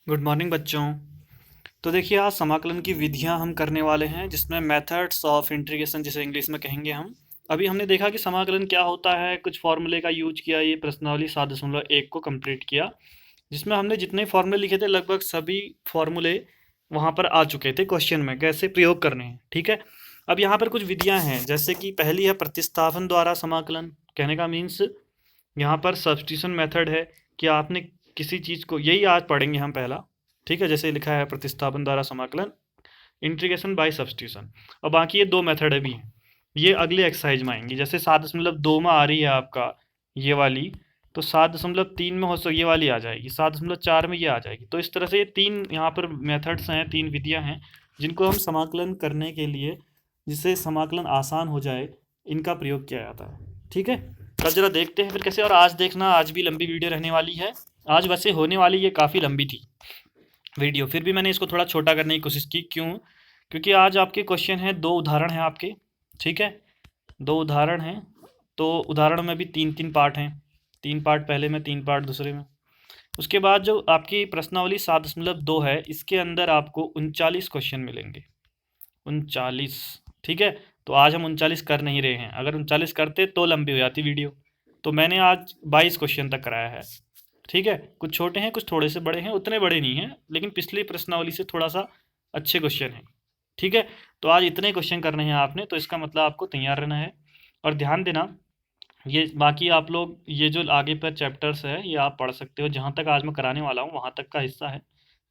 Good morning बच्चों। तो देखिए आज समाकलन की विधियां हम करने वाले हैं जिसमें मेथड्स ऑफ इंटीग्रेशन जिसे इंग्लिश में कहेंगे हम। अभी हमने देखा कि समाकलन क्या होता है, कुछ फॉर्मूले का यूज किया, ये प्रश्नावली 7.1 को कंप्लीट किया जिसमें हमने जितने फॉर्मूले लिखे थे लगभग सभी फॉर्मूले वहाँ पर आ चुके थे क्वेश्चन में कैसे प्रयोग करने हैं। ठीक है, अब यहाँ पर कुछ विधियाँ हैं जैसे कि पहली है प्रतिस्थापन द्वारा समाकलन। कहने का मीन्स यहाँ पर सब्स्टिट्यूशन मेथड है कि आपने किसी चीज़ को, यही आज पढ़ेंगे हम पहला। ठीक है, जैसे लिखा है प्रतिस्थापन द्वारा समाकलन, इंटीग्रेशन बाय सब्स्टिट्यूशन। और बाकी ये दो मेथड भी हैं, ये अगले एक्सरसाइज में आएंगी। जैसे 7.2 में आ रही है आपका ये वाली, तो 7.3 में हो सके ये वाली आ जाएगी, 7.4 में ये आ जाएगी। तो इस तरह से ये तीन यहाँ पर मेथड्स हैं, तीन विधियाँ हैं जिनको हम समाकलन करने के लिए, जिससे समाकलन आसान हो जाए, इनका प्रयोग किया जाता है। ठीक है, अब जरा देखते हैं फिर कैसे। और आज देखना, आज भी लंबी वीडियो रहने वाली है। आज वैसे होने वाली ये काफ़ी लंबी थी वीडियो, फिर भी मैंने इसको थोड़ा छोटा करने की कोशिश की। क्यों? क्योंकि आज आपके क्वेश्चन हैं, दो उदाहरण हैं आपके। ठीक है, दो उदाहरण हैं, तो उदाहरण में भी तीन तीन पार्ट हैं, तीन पार्ट पहले में, तीन पार्ट दूसरे में। उसके बाद जो आपकी प्रश्नावली 7.2 है, इसके अंदर आपको 39 क्वेश्चन मिलेंगे, 39। ठीक है, तो आज हम 39 कर नहीं रहे हैं, अगर 39 करते तो लंबी हो जाती वीडियो। तो मैंने आज 22 क्वेश्चन तक कराया है। ठीक है, कुछ छोटे हैं कुछ थोड़े से बड़े हैं, उतने बड़े नहीं हैं लेकिन पिछली प्रश्नावली से थोड़ा सा अच्छे क्वेश्चन हैं। ठीक है, तो आज इतने क्वेश्चन करने हैं आपने, तो इसका मतलब आपको तैयार रहना है। और ध्यान देना, ये बाकी आप लोग ये जो आगे पर चैप्टर्स है ये आप पढ़ सकते हो, जहाँ तक आज मैं कराने वाला हूँ वहाँ तक का हिस्सा है।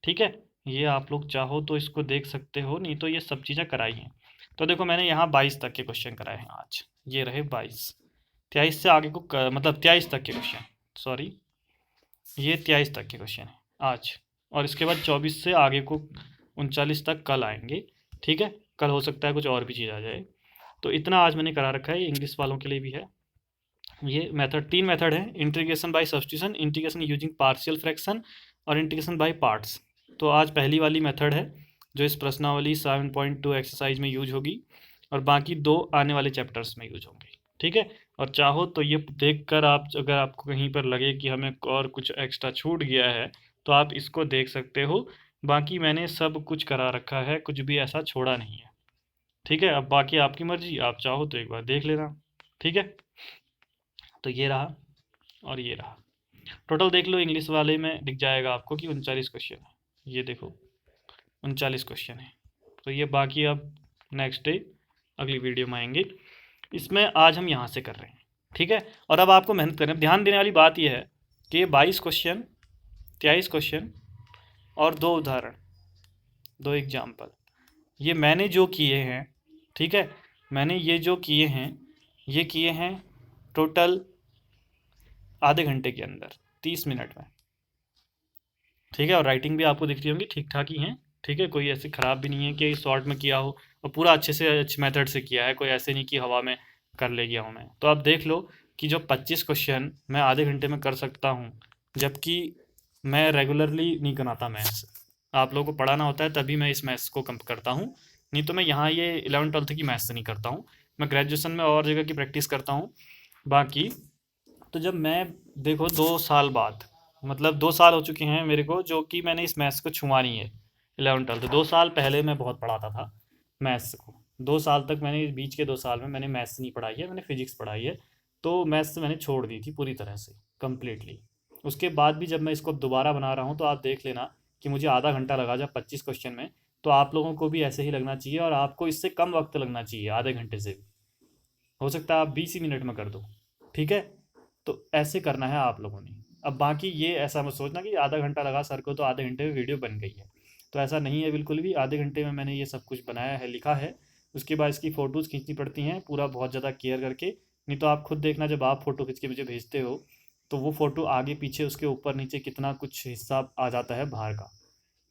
ठीक है, ये आप लोग चाहो तो इसको देख सकते हो, नहीं तो ये सब चीज़ें कराई हैं। तो देखो मैंने यहाँ 22 तक के क्वेश्चन कराए हैं आज, ये रहे 22। 23 से आगे को मतलब 23 तक के क्वेश्चन, सॉरी ये 23 तक के क्वेश्चन है आज। और इसके बाद 24 से आगे को 39 तक कल आएंगे। ठीक है, कल हो सकता है कुछ और भी चीज़ आ जाए। तो इतना आज मैंने करा रखा है, ये इंग्लिश वालों के लिए भी है। ये मेथड, तीन मेथड है, integration by substitution, integration using partial fraction और इंटीग्रेशन बाय पार्ट्स। तो आज पहली वाली मेथड है जो इस प्रश्नावली 7.2 एक्सरसाइज में यूज होगी, और बाकी दो आने वाले चैप्टर्स में यूज होंगे। ठीक है, और चाहो तो ये देखकर आप, अगर आपको कहीं पर लगे कि हमें और कुछ एक्स्ट्रा छूट गया है तो आप इसको देख सकते हो। बाकी मैंने सब कुछ करा रखा है, कुछ भी ऐसा छोड़ा नहीं है। ठीक है, अब बाकी आपकी मर्जी, आप चाहो तो एक बार देख लेना। ठीक है, तो ये रहा और ये रहा, टोटल देख लो, इंग्लिश वाले में दिख जाएगा आपको कि 39 क्वेश्चन है। ये देखो 39 क्वेश्चन है। तो ये बाकी अब नेक्स्ट डे अगली वीडियो में आएंगे, इसमें आज हम यहाँ से कर रहे हैं। ठीक है, और अब आपको मेहनत करना, ध्यान देने वाली बात यह है कि ये 22 क्वेश्चन, 23 क्वेश्चन और दो उदाहरण, दो एग्जाम्पल, ये मैंने जो किए हैं। ठीक है, मैंने ये जो किए हैं, ये किए हैं टोटल आधे घंटे के अंदर, 30 मिनट में। ठीक है, और राइटिंग भी आपको दिख रही होंगी ठीक ठाक ही हैं। ठीक है, कोई ऐसे ख़राब भी नहीं है कि शॉर्ट में किया हो, और पूरा अच्छे से अच्छे मेथड से किया है, कोई ऐसे नहीं कि हवा में कर ले गया हूँ मैं। तो आप देख लो कि जो 25 क्वेश्चन मैं आधे घंटे में कर सकता हूँ, जबकि मैं रेगुलरली नहीं बनाता मैथ्स, आप लोगों को पढ़ाना होता है तभी मैं इस मैथ्स को कम करता हूँ, नहीं तो मैं यहाँ ये 11वीं 12वीं की मैथ्स से नहीं करता हूँ, मैं ग्रेजुएशन में और जगह की प्रैक्टिस करता हूँ। बाकी तो जब मैं, देखो 2 साल बाद, मतलब 2 साल हो चुके हैं मेरे को जो कि मैंने इस मैथ्स को छुआ नहीं है। 11वीं 12वीं 2 साल पहले मैं बहुत पढ़ाता था मैथ्स को, 2 साल तक मैंने, बीच के 2 साल में मैंने मैथ्स नहीं पढ़ाई है, मैंने फिजिक्स पढ़ाई है। तो मैथ्स मैंने छोड़ दी थी पूरी तरह से, कम्प्लीटली। उसके बाद भी जब मैं इसको दोबारा बना रहा हूँ तो आप देख लेना कि मुझे आधा घंटा लगा जब 25 क्वेश्चन में, तो आप लोगों को भी ऐसे ही लगना चाहिए, और आपको इससे कम वक्त लगना चाहिए, आधे घंटे से भी। हो सकता है आप 20 ही मिनट में कर दो। ठीक है, तो ऐसे करना है आप लोगों ने। अब बाकी ये ऐसा मत सोचना कि आधा घंटा लगा सर को तो आधे घंटे में वीडियो बन गई है, तो ऐसा नहीं है बिल्कुल भी। आधे घंटे में मैंने ये सब कुछ बनाया है, लिखा है। उसके बाद इसकी फ़ोटोज़ खींचनी पड़ती हैं पूरा बहुत ज़्यादा केयर करके, नहीं तो आप खुद देखना जब आप फ़ोटो खींच के मुझे भेजते हो तो वो फ़ोटो आगे पीछे उसके ऊपर नीचे कितना कुछ हिस्सा आ जाता है बाहर का,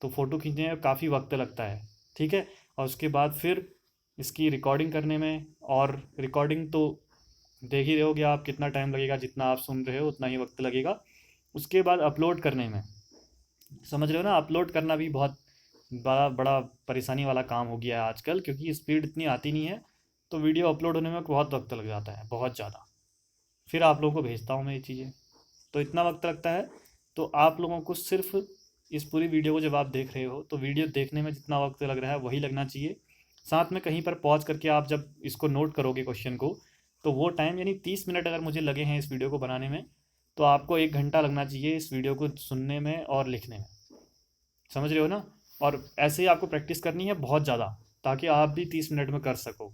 तो फ़ोटो खींचने में काफ़ी वक्त लगता है। ठीक है, और उसके बाद फिर इसकी रिकॉर्डिंग करने में, और रिकॉर्डिंग तो देख ही रहे होगे आप कितना टाइम लगेगा, जितना आप सुन रहे हो उतना ही वक्त लगेगा। उसके बाद अपलोड करने में, समझ रहे हो ना, अपलोड करना भी बहुत बड़ा बड़ा परेशानी वाला काम हो गया है आजकल, क्योंकि स्पीड इतनी आती नहीं है, तो वीडियो अपलोड होने में बहुत वक्त लग जाता है, बहुत ज़्यादा। फिर आप लोगों को भेजता हूँ मैं ये चीज़ें, तो इतना वक्त लगता है। तो आप लोगों को सिर्फ इस पूरी वीडियो को जब आप देख रहे हो तो वीडियो देखने में जितना वक्त लग रहा है वही लगना चाहिए। साथ में कहीं पर पॉज करके आप जब इसको नोट करोगे क्वेश्चन को, तो वो टाइम यानी 30 मिनट अगर मुझे लगे हैं इस वीडियो को बनाने में, तो आपको 1 घंटा लगना चाहिए इस वीडियो को सुनने में और लिखने में। समझ रहे हो ना? और ऐसे ही आपको प्रैक्टिस करनी है बहुत ज़्यादा, ताकि आप भी 30 मिनट में कर सको।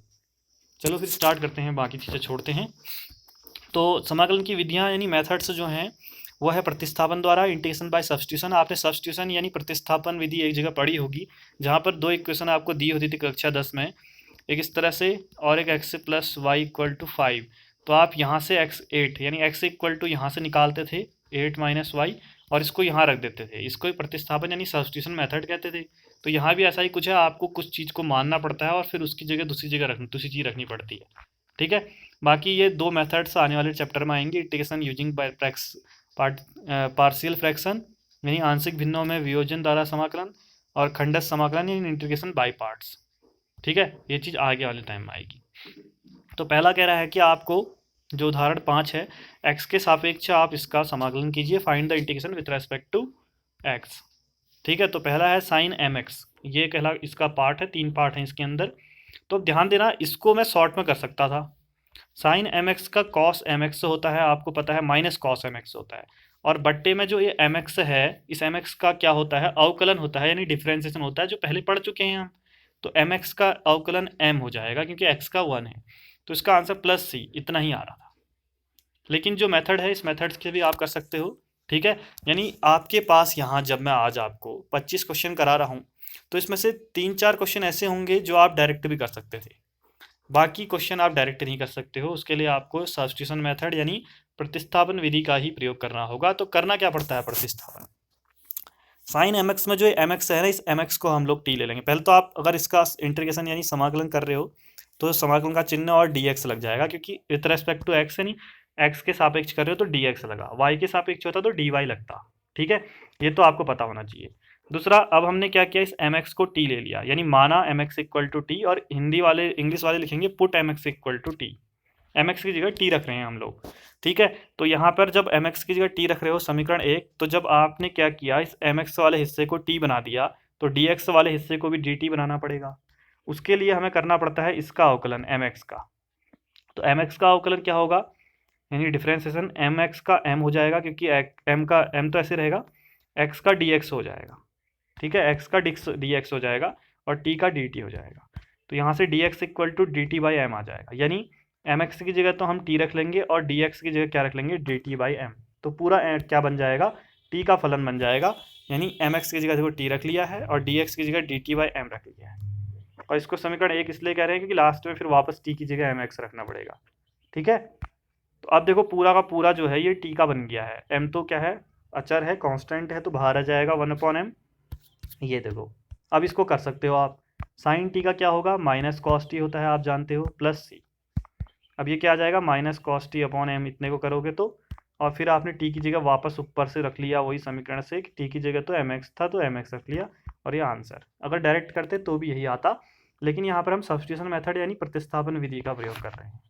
चलो फिर स्टार्ट करते हैं, बाकी चीज़ें छोड़ते हैं। तो समाकलन की विधियाँ यानी मेथड्स जो हैं वो है प्रतिस्थापन द्वारा, इंटीग्रेशन बाय सब्स्टिट्यूशन। आपने सब्स्टिट्यूशन यानी प्रतिस्थापन विधि एक जगह पढ़ी होगी, जहाँ पर 2 इक्वेशन आपको दी होती थी कक्षा 10 में, एक इस तरह से और एक x plus Y equal to 5। तो आप यहाँ से x8 यानी x इक्वल टू यहाँ से निकालते थे 8 माइनस वाई, और इसको यहाँ रख देते थे। इसको ही प्रतिस्थापन यानी सब्स्टिट्यूशन मेथड कहते थे। तो यहाँ भी ऐसा ही कुछ है, आपको कुछ चीज़ को मानना पड़ता है और फिर उसकी जगह दूसरी चीज़ रखनी पड़ती है। ठीक है, बाकी ये 2 मेथड्स आने वाले चैप्टर में आएंगे। इंटीग्रेशन यूजिंग पार्शियल फ्रैक्शन यानी आंशिक भिन्नों में वियोजन द्वारा समाकलन, और खंडस समाकलन यानी इंटीग्रेशन बाय पार्ट्स। ठीक है, ये चीज़ आगे वाले टाइम में आएगी। तो पहला कह रहा है कि आपको जो उदाहरण 5 है, x के सापेक्ष आप इसका समाकलन कीजिए, find the integration with respect to x। ठीक है, तो पहला है साइन mx, ये कहला इसका पार्ट है, 3 पार्ट हैं इसके अंदर। तो अब ध्यान देना, इसको मैं शॉर्ट में कर सकता था। साइन mx का कॉस mx होता है, आपको पता है, माइनस कॉस mx होता है, और बट्टे में जो ये mx है, इस mx का क्या होता है, अवकलन होता है, यानी डिफ्रेंसिएशन होता है, जो पहले पढ़ चुके हैं हम। तो mx का अवकलन m हो जाएगा, क्योंकि x का 1 है। तो इसका आंसर प्लस c, इतना ही आ रहा था। लेकिन जो मेथड है, इस मेथड के भी आप कर सकते हो। ठीक है, यानी आपके पास यहाँ जब मैं आज आपको 25 क्वेश्चन करा रहा हूँ, तो इसमें से 3-4 क्वेश्चन ऐसे होंगे जो आप डायरेक्ट भी कर सकते थे, बाकी क्वेश्चन आप डायरेक्ट नहीं कर सकते हो। उसके लिए आपको सब्स्टिट्यूशन मेथड यानी प्रतिस्थापन विधि का ही प्रयोग करना होगा। तो करना क्या पड़ता है, प्रतिस्थापन। साइन mx में जो mx है ना, इस mx को हम लोग t ले लेंगे। पहले तो आप अगर इसका इंटीग्रेशन यानी समाकलन कर रहे हो, तो समाकलन का चिन्ह और dx लग जाएगा, क्योंकि विथ रेस्पेक्ट टू x यानी x के सापेक्ष कर रहे हो तो dx लगा, y के सापेक्ष होता तो dy लगता। ठीक है, ये तो आपको पता होना चाहिए। दूसरा, अब हमने क्या किया, इस mx को t ले लिया, यानी माना mx इक्वल टू टी, और इंग्लिश वाले लिखेंगे put mx equal to T. mx की जगह t रख रहे हैं हम लोग। ठीक है, तो यहाँ पर जब mx की जगह t रख रहे हो, समीकरण 1, तो जब आपने क्या किया, इस mx वाले हिस्से को t बना दिया, तो dx वाले हिस्से को भी dt बनाना पड़ेगा। उसके लिए हमें करना पड़ता है इसका अवकलन mx का। तो mx का अवकलन क्या होगा, यानी डिफ्रेंसिएशन mx का m हो जाएगा, क्योंकि m का m तो ऐसे रहेगा, x का dx हो जाएगा। ठीक है, x का dx हो जाएगा और t का dt हो जाएगा। तो यहाँ से dx equal to D T by M आ जाएगा, यानी mx की जगह तो हम t रख लेंगे और dx की जगह क्या रख लेंगे, dt बाई एम। तो पूरा क्या बन जाएगा, t का फलन बन जाएगा, यानी mx की जगह देखो t रख लिया है और dx की जगह dt बाई एम रख लिया है। और इसको समीकरण 1 इसलिए कह रहे हैं क्योंकि लास्ट में फिर वापस t की जगह mx रखना पड़ेगा। ठीक है, तो अब देखो पूरा का पूरा जो है ये t का बन गया है। m तो क्या है, अचर है, कांस्टेंट है, तो बाहर आ जाएगा 1/m। ये देखो, अब इसको कर सकते हो आप। साइन टी का क्या होगा, माइनस कॉस टी होता है, आप जानते हो, प्लस सी। अब ये क्या आ जाएगा, minus cos T upon M, इतने को करोगे तो, और फिर आपने टी की जगह वापस ऊपर से रख लिया वही समीकरण से, कि टी की जगह तो एम एक्स था तो एम एक्स रख लिया, और ये आंसर। अगर डायरेक्ट करते तो भी यही आता, लेकिन यहाँ पर हम सब्स्टिट्यूशन मेथड यानी प्रतिस्थापन विधि का प्रयोग कर रहे हैं।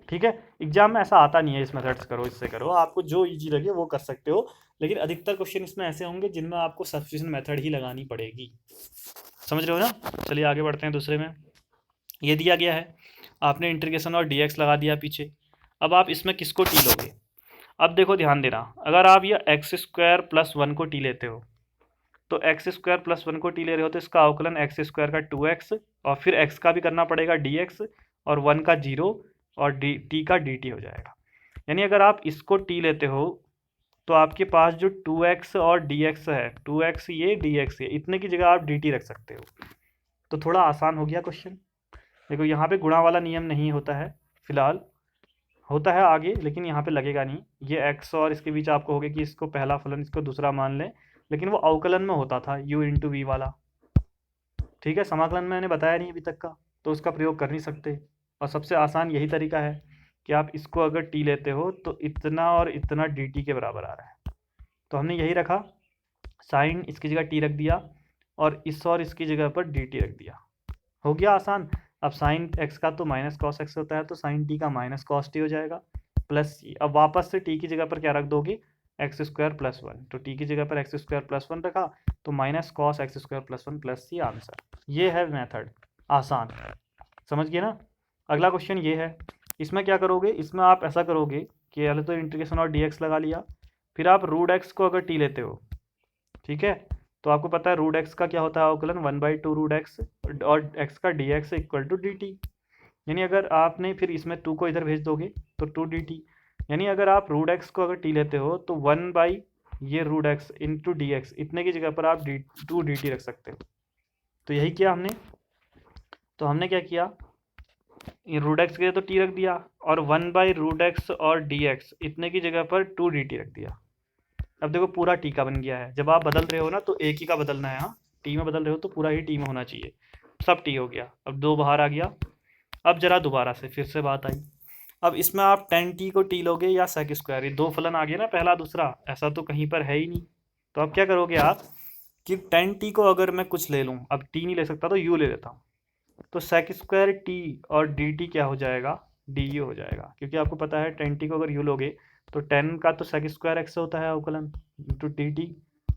ठीक है, एग्जाम में ऐसा आता नहीं है इस मेथड से करो इससे करो, आपको जो इजी लगे वो कर सकते हो, लेकिन अधिकतर क्वेश्चन इसमें ऐसे होंगे जिनमें आपको सब्स्टिट्यूशन मेथड ही लगानी पड़ेगी। समझ रहे हो ना? चलिए आगे बढ़ते हैं दूसरे में। ये दिया गया है, आपने इंटीग्रेशन और dx लगा दिया पीछे। अब आप इसमें किसको t लोगे, अब देखो ध्यान देना, अगर आप ये एक्स स्क्वायर प्लस 1 को t लेते हो, तो एक्स स्क्वायर प्लस 1 को t ले रहे हो, तो इसका अवकलन एक्स स्क्वायर का 2x, और फिर x का भी करना पड़ेगा dx, और 1 का 0, और t का dt हो जाएगा। यानी अगर आप इसको t लेते हो, तो आपके पास जो 2x और dx है, 2x ये dx ये, इतने की जगह आप dt रख सकते हो। तो थोड़ा आसान हो गया क्वेश्चन। देखो यहाँ पे गुणा वाला नियम नहीं होता है फिलहाल, होता है आगे, लेकिन यहाँ पे लगेगा नहीं। ये x और इसके बीच आपको होगा कि इसको पहला फलन इसको दूसरा मान लें, लेकिन वो अवकलन में होता था u इंटू वी वाला। ठीक है, समाकलन मैंने बताया नहीं अभी तक का, तो उसका प्रयोग कर नहीं सकते। और सबसे आसान यही तरीका है कि आप इसको अगर t लेते हो तो इतना और इतना dt के बराबर आ रहा है, तो हमने यही रखा, साइन इसकी जगह t रख दिया और इस और इसकी जगह पर dt रख दिया, हो गया आसान। अब साइन x का तो माइनस कॉस एक्स होता है, तो साइन t का माइनस कॉस टी हो जाएगा, प्लस सी। अब वापस से t की जगह पर क्या रख दोगे, एक्स स्क्वायर प्लस वन, तो टी की जगह पर एक्स स्क्वायर प्लस वन रखा, तो minus cos X square plus one plus C answer. ये है मेथड, आसान, समझ गए ना। अगला क्वेश्चन ये है, इसमें क्या करोगे, इसमें आप ऐसा करोगे कि पहले तो इंटीग्रेशन और डी एक्स लगा लिया, फिर आप रूट एक्स को अगर टी लेते हो, ठीक है, तो आपको पता है रूट एक्स का क्या होता है अवकलन, 1/2 रूट एक्स, और एक्स का D X equal to D T. यानी अगर आपने फिर इसमें 2 को इधर भेज दोगे तो 2 डी टी, यानी अगर आप रूट एक्स को अगर टी लेते हो तो 1 ये root X into D X, इतने की जगह पर आप 2 डी टी रख सकते हो। तो यही किया हमने, तो हमने क्या किया, ये रूट एक्स के लिए तो टी रख दिया, और 1/√x और डी एक्स इतने की जगह पर 2 डी टी रख दिया। अब देखो पूरा टी का बन गया है, जब आप बदल रहे हो ना तो एक ही का बदलना है, हाँ टी में बदल रहे हो तो पूरा ही टी में होना चाहिए, सब टी हो गया। अब 2 बाहर आ गया। अब जरा दोबारा से फिर से बात आई, अब इसमें आप 10t को टी लोगे या सेक स्क्वायर, ये 2 फलन आ गया ना, पहला दूसरा, ऐसा तो कहीं पर है ही नहीं। तो अब क्या करोगे आप कि 10t को अगर मैं कुछ ले लूँ, अब टी नहीं ले सकता तो यू ले लेता हूँ, तो सेक स्क्वायर टी और डी टी क्या हो जाएगा, डी यू हो जाएगा, क्योंकि आपको पता है 10t को अगर यू लोगे तो 10 का तो सेक स्क्वायर एक्स होता है अवकलन, इंटू डी टी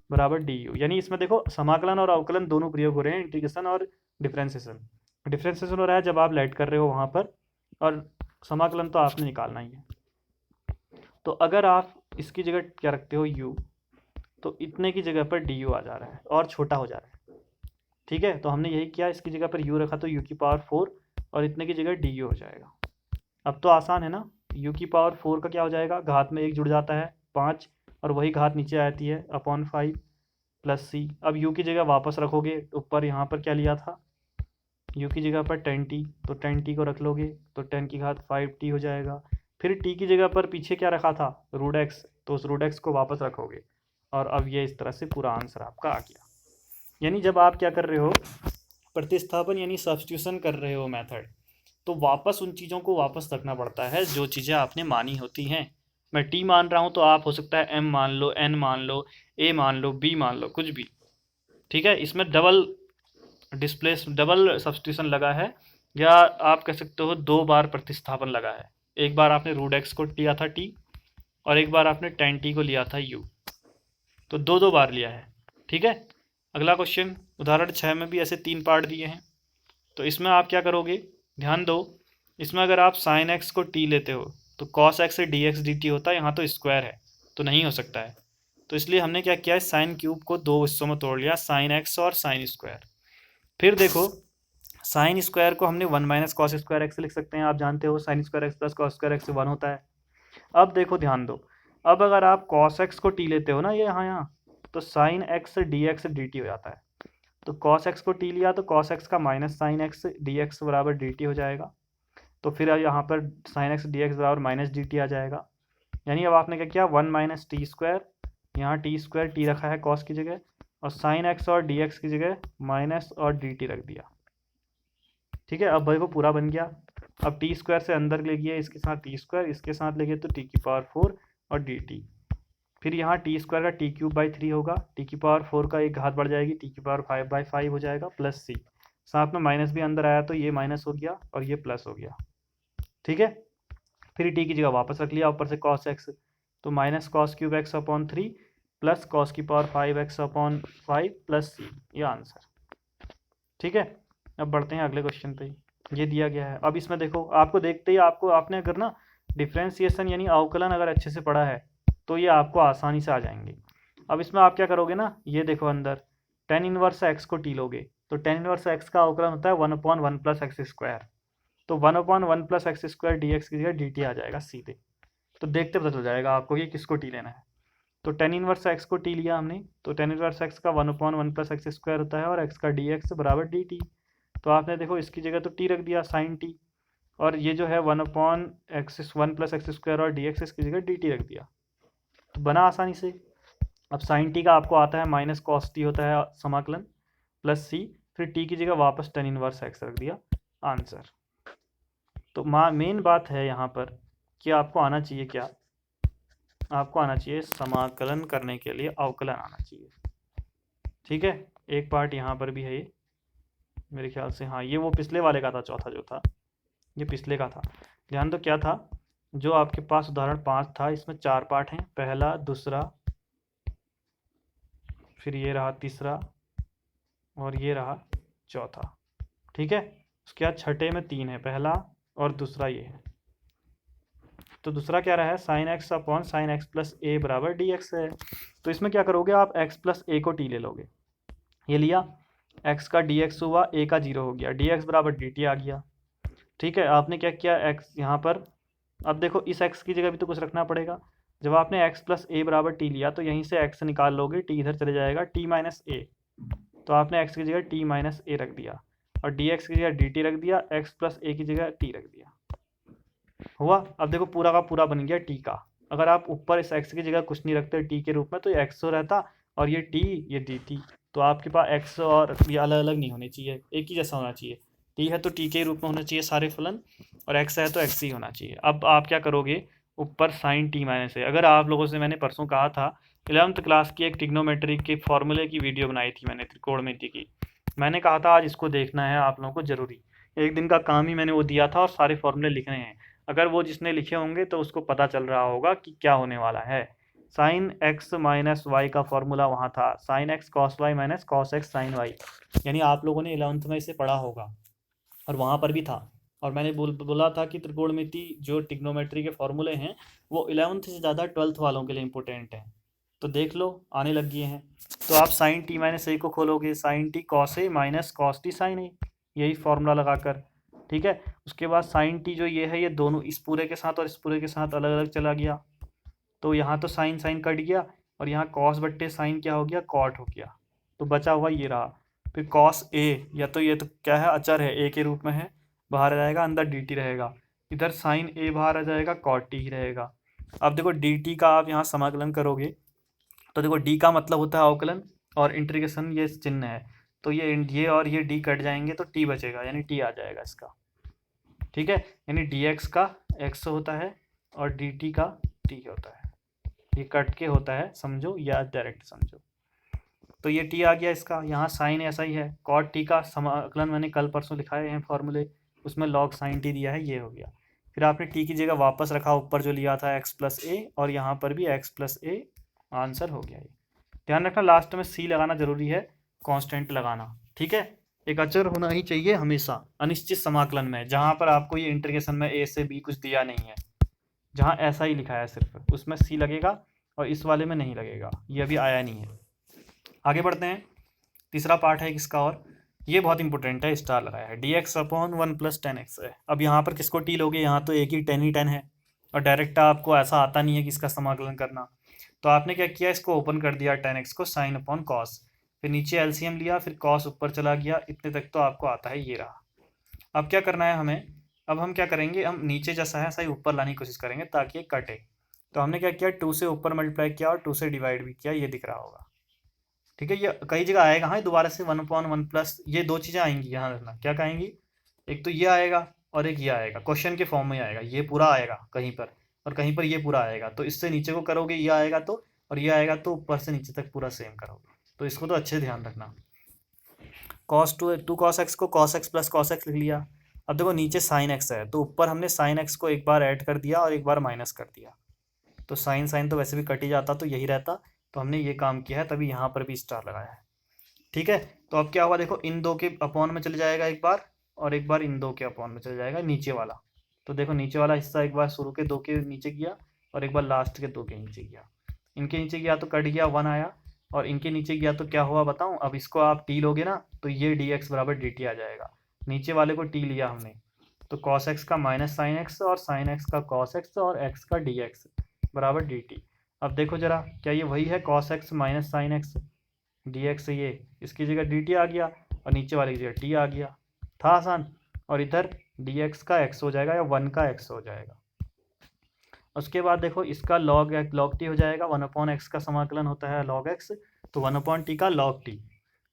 बराबर डी यू। यानी इसमें देखो समाकलन और अवकलन दोनों प्रयोग हो रहे हैं, इंटीग्रेशन और डिफ्रेंसिएशन। डिफ्रेंसिएशन हो रहा है जब आप लेट कर रहे हो वहाँ पर, और समाकलन तो आपने निकालना ही है। तो अगर आप इसकी जगह क्या रखते हो u, तो इतने की जगह पर डी यू आ जा रहा है और छोटा हो जा रहा है, ठीक है। तो हमने यही किया, इसकी जगह पर u रखा तो u की पावर 4 और इतने की जगह डी यू हो जाएगा। अब तो आसान है ना, u की पावर 4 का क्या हो जाएगा, घात में 1 जुड़ जाता है 5, और वही घात नीचे आती है अपॉन 5 प्लस सी। अब u की जगह वापस रखोगे, ऊपर यहाँ पर क्या लिया था, u की जगह पर 10t, तो 10t को रख लोगे तो 10 की घात 5t हो जाएगा। फिर t की जगह पर पीछे क्या रखा था, रूट एक्स, तो उस रूट एक्स को वापस रखोगे, और अब ये इस तरह से पूरा आंसर आपका आ गया। यानी जब आप क्या कर रहे हो, प्रतिस्थापन यानी सब्स्टिट्यूशन कर रहे हो मेथड, तो वापस उन चीज़ों को वापस रखना पड़ता है जो चीज़ें आपने मानी होती हैं। मैं टी मान रहा हूँ तो आप हो सकता है एम मान लो, एन मान लो, ए मान लो, बी मान लो, कुछ भी, ठीक है। इसमें डबल सब्स्टिट्यूशन लगा है, या आप कह सकते हो 2 बार प्रतिस्थापन लगा है। एक बार आपने रूट एक्स को लिया था टी, और एक बार आपने 10t को लिया था u, तो 2 बार लिया है, ठीक है। अगला क्वेश्चन उदाहरण 6 में भी ऐसे 3 पार्ट दिए हैं, तो इसमें आप क्या करोगे, ध्यान दो, इसमें अगर आप साइन एक्स को टी लेते हो तो कॉस एक्स से डी एक्स डी टी होता है, यहाँ तो स्क्वायर है तो नहीं हो सकता है, तो इसलिए हमने क्या किया है, साइन क्यूब को 2 हिस्सों में तोड़ लिया, साइन एक्स और साइन स्क्वायर। फिर देखो साइन स्क्वायर को हमने 1 माइनस कॉस स्क्वायर एक्स लिख सकते हैं, आप जानते हो sine square x plus cos square x से 1 होता है। अब देखो ध्यान दो, अब अगर आप कॉस एक्स को टी लेते हो ना, ये यहाँ तो sine x D x D T हो जाता है, तो कॉस एक्स को टी लिया तो कॉस एक्स का minus sine x D x बराबर डी टी हो जाएगा, तो फिर अब यहाँ पर साइन एक्स डी एक्स बराबर माइनस डी टी आ जाएगा। यानी अब आपने क्या किया, 1 माइनस टी स्क्वायर, यहाँ टी स्क्वायर टी रखा है कॉस की जगह, और साइन एक्स और डी एक्स की जगह माइनस और डी टी रख दिया, ठीक है। अब भाई वो पूरा बन गया। अब टी स्क्वायर से अंदर ले गया, इसके साथ टी स्क्वायर, इसके साथ ले गए तो टी की पावर 4 और डी टी, फिर यहाँ टी स्क्वायर का टी क्यूब बाई 3 होगा, टी की पावर 4 का एक घात बढ़ जाएगी, टी की पावर 5/5 हो जाएगा, प्लस सी, साथ में माइनस भी अंदर आया तो ये माइनस हो गया और ये प्लस हो गया, ठीक है। फिर टी की जगह वापस रख लिया, ऊपर से कॉस एक्स, तो minus cos cube x upon 3 plus cos की पावर 5x अपॉन 5 प्लस सी, ये आंसर, ठीक है। अब बढ़ते हैं अगले क्वेश्चन पे, ये दिया गया है। अब इसमें देखो, आपको देखते ही आपने अगर ना डिफ्रेंसिएशन यानी अवकलन अगर अच्छे से पढ़ा है तो ये आपको आसानी से आ जाएंगे। अब इसमें आप क्या करोगे ना, ये देखो अंदर tan इनवर्स एक्स को टी लोगे, तो tan इनवर्स एक्स का अवकलन होता है 1/1 प्लस एक्स स्क्वायर, तो 1/1 plus x square D x की जगह डी टी आ जाएगा सीधे, तो देखते पता चल जाएगा आपको कि किसको टी लेना है। तो tan इनवर्स एक्स को टी लिया हमने, तो tan इनवर्स एक्स का 1/1 प्लस एक्स स्क्वायर होता है, और एक्स का डी एक्स बराबर डी टी, तो आपने देखो इसकी जगह तो टी रख दिया साइन टी, और ये जो है 1/1 प्लस एक्स स्क्वायर और डी एक्स, इसकी जगह डी टी रख दिया, तो बना आसानी से। अब साइन टी का आपको आता है माइनस कॉस टी होता है समाकलन, प्लस सी, फिर टी की जगह वापस tan इनवर्स एक्स रख दिया, आंसर। तो मेन बात है यहाँ पर कि आपको आना चाहिए क्या, आपको आना चाहिए समाकलन करने के लिए अवकलन आना चाहिए, ठीक है। एक पार्ट यहाँ पर भी है ये मेरे ख्याल से, हाँ ये वो पिछले वाले का था, चौथा जो था ये पिछले का था। ध्यान दो क्या था, जो आपके पास उदाहरण 5 था, इसमें 4 पार्ट हैं, पहला, दूसरा, फिर ये रहा तीसरा, और ये रहा चौथा। ठीक है, उसके बाद छठे में 3 है, पहला और दूसरा ये है। तो दूसरा क्या रहा है, sine x upon sine x plus A बराबर डी एक्स है। तो इसमें क्या करोगे आप, एक्स प्लस ए को टी ले लोगे, ये लिया, एक्स का डी एक्स हुआ, ए का 0 हो गया, डी एक्स बराबर डी टी आ गया। ठीक है, आपने क्या किया, एक्स यहाँ पर, अब देखो इस एक्स की जगह भी तो कुछ रखना पड़ेगा। जब आपने एक्स प्लस ए बराबर टी लिया तो यहीं से एक्स निकाल लोगे, टी इधर चले जाएगा, टी माइनस ए, तो आपने एक्स की जगह टी माइनस ए रख दिया, और डी एक्स की जगह डी टी रख दिया, एक्स प्लस ए की जगह टी रख दिया, हुआ। अब देखो पूरा का पूरा बन गया टी का। अगर आप ऊपर इस एक्स की जगह कुछ नहीं रखते टी के रूप में, तो ये एक्स रहता, और ये टी, ये डी टी। तो आपके पास एक्स और ये अलग अलग नहीं होने चाहिए, एक ही जैसा होना चाहिए। टी है तो टी के रूप में होना चाहिए सारे फलन, और एक्स है तो एक्स ही होना चाहिए। अब आप क्या करोगे, ऊपर साइन टी माइनस है। अगर आप लोगों से मैंने परसों कहा था, 11th क्लास की एक ट्रिग्नोमेट्री के फॉर्मूले की वीडियो बनाई थी मैंने, त्रिकोणमिति की, मैंने कहा था आज इसको देखना है आप लोगों को ज़रूरी। एक दिन का काम ही मैंने वो दिया था, और सारे फॉर्मूले लिखने हैं। अगर वो जिसने लिखे होंगे तो उसको पता चल रहा होगा कि क्या होने वाला है। साइन एक्स माइनस वाई का फॉर्मूला वहाँ था, sine X cos Y minus cos X sine Y, यानी आप लोगों ने 11th में इसे पढ़ा होगा, और वहाँ पर भी था। और मैंने बोला था कि त्रिकोणमिति जो ट्रिग्नोमेट्री के फॉर्मूले हैं वो 11th से ज़्यादा 12th वालों के लिए इंपॉर्टेंट हैं। तो देख लो आने लग गए हैं। तो आप साइन टी माइनस ए को खोलोगे, sign T cos A minus cos T sign ए, यही फॉर्मूला लगाकर। ठीक है, उसके बाद साइन टी जो ये है, ये दोनों इस पूरे के साथ और इस पूरे के साथ अलग अलग चला गया, तो यहाँ तो साइन साइन कट गया, और यहाँ कॉस बट्टे साइन क्या हो गया, कॉट हो गया। तो बचा हुआ ये रहा, फिर कॉस ए, या तो ये तो क्या है, अचर है, ए के रूप में है, बाहर आ जाएगा, अंदर डी टी रहेगा, इधर साइन ए बाहर आ जाएगा, कॉट टी ही रहेगा। अब देखो डी टी का आप यहाँ समाकलन करोगे, तो देखो डी का मतलब होता है अवकलन, और इंटीग्रेशन ये चिन्ह है, तो ये और ये डी कट जाएंगे तो टी बचेगा, यानी टी आ जाएगा इसका। ठीक है, यानी डी एक्स का एक्स होता है और डी टी का टी होता है, ये कट के होता है, समझो या डायरेक्ट समझो। तो ये टी आ गया इसका, यहाँ साइन ऐसा ही है, कॉट टी का समाकलन मैंने कल परसों लिखाए हैं फॉर्मूले, उसमें लॉग साइन टी दिया है, ये हो गया। फिर आपने टी की जगह वापस रखा ऊपर जो लिया था एक्स प्लस ए, और यहाँ पर भी एक्स प्लस ए, आंसर हो गया ये। ध्यान रखना लास्ट में सी लगाना जरूरी है, कांस्टेंट लगाना। ठीक है, एक अचर होना ही चाहिए हमेशा अनिश्चित समाकलन में, जहाँ पर आपको ये इंटीग्रेशन में ए से बी कुछ दिया नहीं है, जहाँ ऐसा ही लिखा है सिर्फ, उसमें सी लगेगा, और इस वाले में नहीं लगेगा, ये अभी आया नहीं है। आगे बढ़ते हैं, तीसरा पार्ट है इसका, और ये बहुत इंपॉर्टेंट है, स्टार लगाया है, D x upon 1 plus 10x है। अब यहाँ पर किसको टी लोगे, यहाँ तो एक ही 10 ही 10 है, और डायरेक्ट आपको ऐसा आता नहीं है कि इसका समाकलन करना। तो आपने क्या किया, इसको ओपन कर दिया 10x को, साइन अपॉन कॉस, फिर नीचे एलसीएम लिया, फिर कॉस ऊपर चला गया, इतने तक तो आपको आता है, ये रहा। अब क्या करना है हमें, अब हम क्या करेंगे, हम नीचे जैसा है सही ऊपर लाने की कोशिश करेंगे ताकि ये कटे। तो हमने क्या किया, 2 से ऊपर मल्टीप्लाई किया और 2 से डिवाइड भी किया, ये दिख रहा होगा। ठीक है, ये कई जगह आएगा, हाँ दोबारा से 1/1 प्लस, ये दो चीज़ें आएंगी, यहाँ रखना क्या कहेंगी, एक तो ये आएगा और एक ये आएगा, क्वेश्चन के फॉर्म में आएगा, ये पूरा आएगा कहीं पर, और कहीं पर ये पूरा आएगा। तो इससे नीचे को करोगे ये आएगा तो, और ये आएगा तो ऊपर से नीचे तक पूरा सेम करोगे। तो इसको तो अच्छे ध्यान रखना। कॉस टू कॉस एक्स को cos X plus cos x लिख लिया। अब देखो नीचे साइन एक्स है, तो ऊपर हमने साइन एक्स को एक बार ऐड कर दिया और एक बार माइनस कर दिया, तो साइन साइन तो वैसे भी कट ही जाता, तो यही रहता, तो हमने ये काम किया है, तभी यहाँ पर भी स्टार लगाया है। ठीक है, तो अब क्या हुआ, देखो इन दो के अपॉन में चले जाएगा एक बार, और एक बार इन दो के अपॉन में चले जाएगा नीचे वाला। तो देखो नीचे वाला हिस्सा एक बार शुरू के 2 के नीचे गया, और एक बार लास्ट के 2 के नीचे गया। इनके नीचे गया तो कट गया, 1 आया, और इनके नीचे गया तो क्या हुआ बताऊं। अब इसको आप टी लोगे ना, तो ये डी एक्स बराबर डी टी आ जाएगा, नीचे वाले को टी लिया हमने, तो कॉस एक्स का माइनस साइन एक्स, और साइन एक्स का कॉस एक्स, और एक्स का डी एक्स बराबर डी टी। अब देखो जरा, क्या ये वही है, cos x minus sine x D x, ये इसकी जगह डी टी आ गया, और नीचे वाले की जगह टी आ गया, था आसान। और इधर डी एक्स का एक्स हो जाएगा, या 1 का एक्स हो जाएगा। उसके बाद देखो इसका लॉग टी हो जाएगा, 1/x का समाकलन होता है लॉग एक्स, तो 1/t का लॉग टी,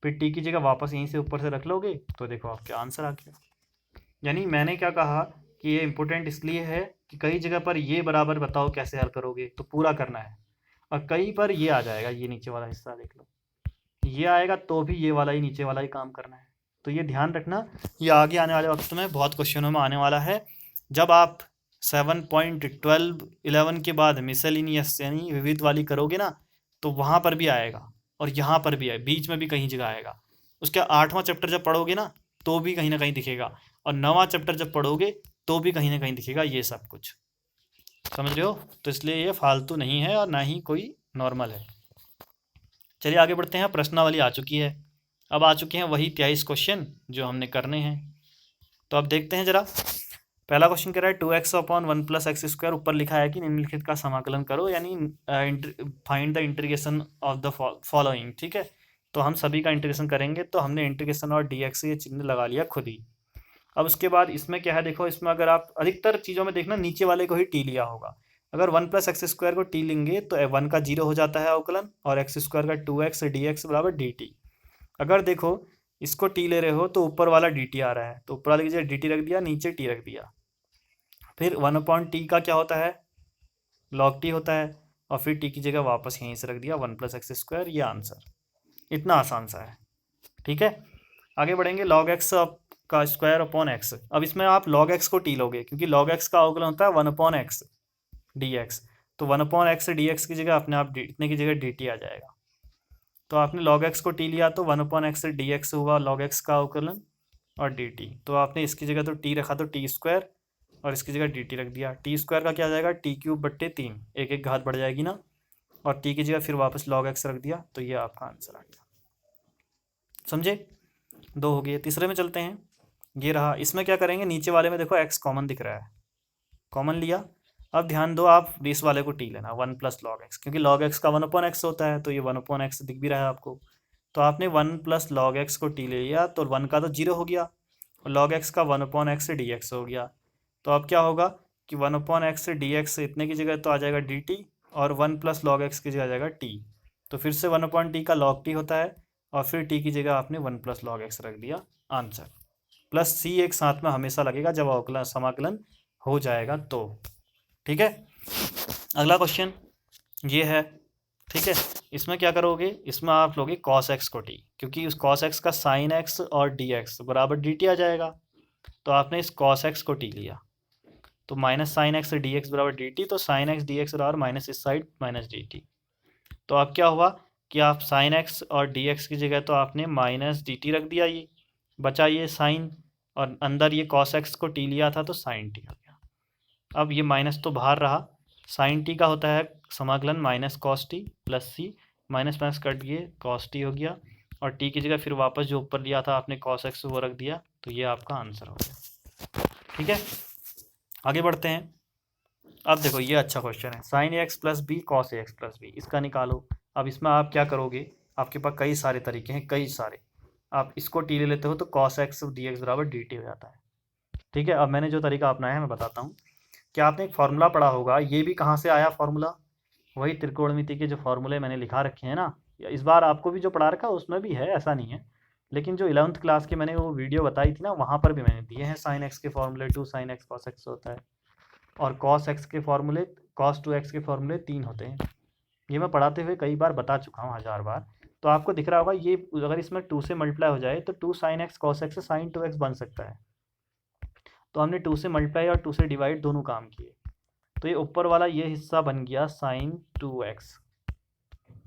फिर टी की जगह वापस यहीं से ऊपर से रख लोगे, तो देखो आपके आंसर आ गया। यानी मैंने क्या कहा कि ये इंपॉर्टेंट इसलिए है कि कई जगह पर ये बराबर बताओ कैसे हल करोगे, तो पूरा करना है, और कई पर ये आ जाएगा, ये नीचे वाला हिस्सा देख लो, ये आएगा तो भी ये वाला ही नीचे वाला ही काम करना है। तो ये ध्यान रखना, ये आगे आने वाले वक्त में बहुत क्वेश्चनों में आने वाला है। जब आप 7.1211 के बाद मिसलिनियस यानी विविध वाली करोगे ना, तो वहाँ पर भी आएगा और यहाँ पर भी है, बीच में भी कहीं जगह आएगा। उसके 8वां चैप्टर जब पढ़ोगे ना, तो भी कहीं ना कहीं दिखेगा, और 9वां चैप्टर जब पढ़ोगे तो भी कहीं ना कहीं दिखेगा ये सब कुछ। समझ रहे हो? तो इसलिए ये फालतू नहीं है और ना ही कोई नॉर्मल है। चलिए आगे बढ़ते हैं। प्रश्नावली आ चुकी है, अब आ चुके हैं वही 23 क्वेश्चन जो हमने करने हैं। तो अब देखते हैं जरा। पहला क्वेश्चन कह रहा है 2x upon 1 plus x square, ऊपर लिखा है कि निम्नलिखित का समाकलन करो, यानी find the integration of the following. ठीक है, तो हम सभी का इंटीग्रेशन करेंगे, तो हमने इंटीग्रेशन और डी एक्स ये चिन्ह लगा लिया खुद ही। अब उसके बाद इसमें क्या है, देखो इसमें अगर आप अधिकतर चीज़ों में देखना नीचे वाले को ही टी लिया होगा। अगर 1 प्लस एक्स स्क्वायर को टी लेंगे तो 1 का 0 हो जाता है अवकलन, और एक्स स्क्वायर का 2x डी एक्स बराबर डी टी। अगर देखो इसको टी ले रहे हो तो ऊपर वाला डी टी आ रहा है, तो ऊपर वाले की जगह डी टी रख दिया, नीचे टी रख दिया। फिर 1/t का क्या होता है, log t होता है, और फिर t की जगह वापस यहीं से रख दिया 1 प्लस एक्स स्क्वायर, ये आंसर। इतना आसान सा है। ठीक है, आगे बढ़ेंगे। log x का स्क्वायर अपॉन एक्स। अब इसमें आप log x को t लोगे, क्योंकि log x का अवकलन होता है 1/x dx, तो 1/x dx की जगह अपने आप इतने की जगह dt आ जाएगा। तो आपने log x को t लिया तो 1/x dx हुआ log x का अवकलन और dt, तो आपने इसकी जगह तो t रखा तो t स्क्वायर, और इसकी जगह dt रख दिया। टी स्क्वायर का क्या आ जाएगा, t³/3, एक एक घात बढ़ जाएगी ना, और t की जगह फिर वापस log x रख दिया, तो ये आपका आंसर आ गया। समझे? 2 हो गए। तीसरे में चलते हैं, ये रहा। इसमें क्या करेंगे, नीचे वाले में देखो x कॉमन दिख रहा है, कॉमन लिया। अब ध्यान दो, आप इस वाले को t लेना 1 प्लस log x, क्योंकि log x का 1/x होता है, तो ये 1/x दिख भी रहा है आपको। तो आपने 1 प्लस log x को t ले लिया, तो 1 का तो 0 हो गया, और log x का 1/x dx हो गया। तो अब क्या होगा कि 1/x dx इतने की जगह तो आ जाएगा dt, और 1 प्लस log x की जगह आ जाएगा t। तो फिर से 1/t का log t होता है, और फिर t की जगह आपने 1 प्लस log x रख दिया, आंसर। प्लस c एक साथ में हमेशा लगेगा जब अवकलन समाकलन हो जाएगा तो। ठीक है, अगला क्वेश्चन ये है। ठीक है, इसमें क्या करोगे, इसमें आप लोगे cos x को t, क्योंकि उस cos x का sin x और dx बराबर dt आ जाएगा। तो आपने इस cos x को t लिया, तो minus sine x D x बराबर डी टी, तो साइन एक्स डी एक्स बराबर माइनस इस साइड माइनस डी टी। तो अब क्या हुआ कि आप साइन एक्स और डी एक्स की जगह तो आपने माइनस डी टी रख दिया, ये बचा ये साइन, और अंदर ये कॉस एक्स को टी लिया था तो साइन टी हो गया। अब ये माइनस तो बाहर रहा, साइन टी का होता है समाकलन माइनस कॉस टी प्लस सी, माइनस माइनस कट गए, कॉस टी हो गया, और टी की जगह फिर वापस जो ऊपर लिया था आपने कॉस एक्स वो रख दिया, तो ये आपका आंसर हो गया। ठीक है, आगे बढ़ते हैं। अब देखो ये अच्छा क्वेश्चन है, sine x plus B cos X plus B, इसका निकालो। अब इसमें आप क्या करोगे, आपके पास कई सारे तरीके हैं, कई सारे। आप इसको टी ले लेते हो तो कॉस एक्स डी एक्स बराबर डी टी हो जाता है। ठीक है, अब मैंने जो तरीका अपनाया है मैं बताता हूँ। क्या आपने एक फार्मूला पढ़ा होगा, ये भी कहाँ से आया फार्मूला, वही त्रिकोणमिति के जो फार्मूले मैंने लिखा रखे हैं ना, इस बार आपको भी जो पढ़ा रखा है उसमें भी है, ऐसा नहीं है। लेकिन जो 11th क्लास के मैंने वो वीडियो बताई थी ना, वहाँ पर भी मैंने दिए हैं साइन एक्स के फॉर्मूले, 2 साइन एक्स कॉस एक्स होता है, और कॉस एक्स के फॉर्मूले, कॉस 2x के फॉर्मूले 3 होते हैं। ये मैं पढ़ाते हुए कई बार बता चुका हूँ, 1000 बार। तो आपको दिख रहा होगा ये, अगर इसमें 2 से मल्टीप्लाई हो जाए तो 2 साइन एक्स कॉस एक्स से साइन 2x बन सकता है। तो हमने 2 से मल्टीप्लाई और 2 से डिवाइड दोनों काम किए, तो ये ऊपर वाला ये हिस्सा बन गया साइन 2x।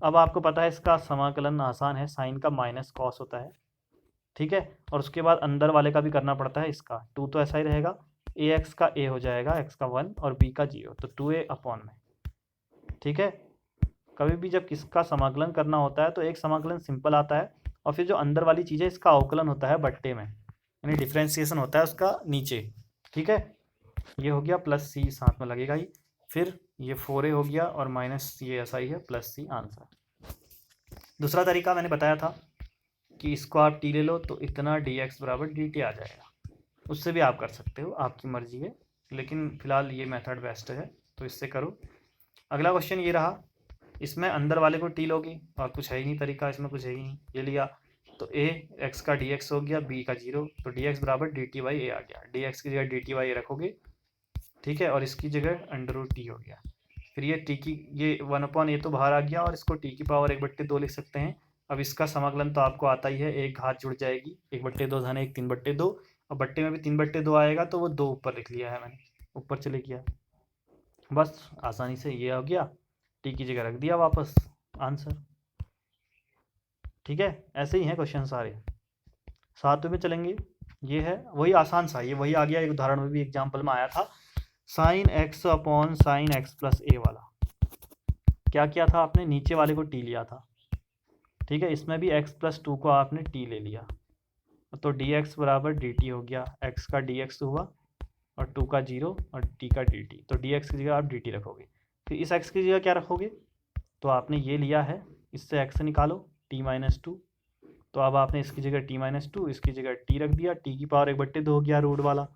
अब आपको पता है इसका समाकलन आसान है, साइन का माइनस कॉस होता है। ठीक है, और उसके बाद अंदर वाले का भी करना पड़ता है, इसका 2 तो ऐसा ही रहेगा, ए एक्स का ए हो जाएगा, एक्स का 1 और बी का 0, तो 2a अपॉन में। ठीक है, कभी भी जब किसका समाकलन करना होता है तो एक समाकलन सिंपल आता है, और फिर जो अंदर वाली चीज़ है इसका अवकलन होता है बट्टे में, यानी डिफ्रेंसिएशन होता है उसका नीचे। ठीक है, ये हो गया प्लस सी साथ में लगेगा ही, फिर ये 4a हो गया और माइनस ये ऐसा ही है प्लस सी, आंसर। दूसरा तरीका मैंने बताया था कि इसको आप टी ले लो तो इतना डी एक्स बराबर डी टी आ जाएगा, उससे भी आप कर सकते हो, आपकी मर्जी है, लेकिन फिलहाल ये मेथड बेस्ट है, तो इससे करो। अगला क्वेश्चन ये रहा, इसमें अंदर वाले को टी लोगे और कुछ है ही नहीं तरीका, इसमें कुछ है ही नहीं, ये लिया तो ए एक्स का डी एक्स हो गया, बी का 0, तो डी एक्स बराबर डी टी वाई ए आ गया, डी एक्स की जगह डी टी वाई ए रखोगे। ठीक है, और इसकी जगह अंडर रूट टी हो गया, फिर ये टी की ये 1/a तो बाहर आ गया, और इसको टी की पावर 1/2 लिख सकते हैं। अब इसका समाकलन तो आपको आता ही है, एक घात जुड़ जाएगी, 1/2 धन 1 3/2, और बट्टे में भी 3/2 आएगा, तो वो 2 ऊपर लिख लिया है मैंने। ऊपर चले गया। बस आसानी से ये हो गया, टी की जगह रख दिया वापस आंसर। ठीक है, ऐसे ही हैं क्वेश्चन सारे। 7वें में चलेंगे, ये है वही आसान सा, ये वही आ गया, एक उदाहरण में भी एग्जाम्पल में आया था, sine x upon sine x plus A वाला। क्या किया था आपने, नीचे वाले को टी लिया था, ठीक है, इसमें भी x प्लस 2 को आपने टी ले लिया, तो dx बराबर dt हो गया, x का dx हुआ और 2 का 0 और t का dt, तो dx की जगह आप dt रखोगे। फिर इस x की जगह क्या रखोगे, तो आपने ये लिया है, इससे x निकालो t माइनस 2, तो अब आपने इसकी जगह t माइनस 2, इसकी जगह t रख दिया, t की पावर 1/2 हो गया रूट वाला,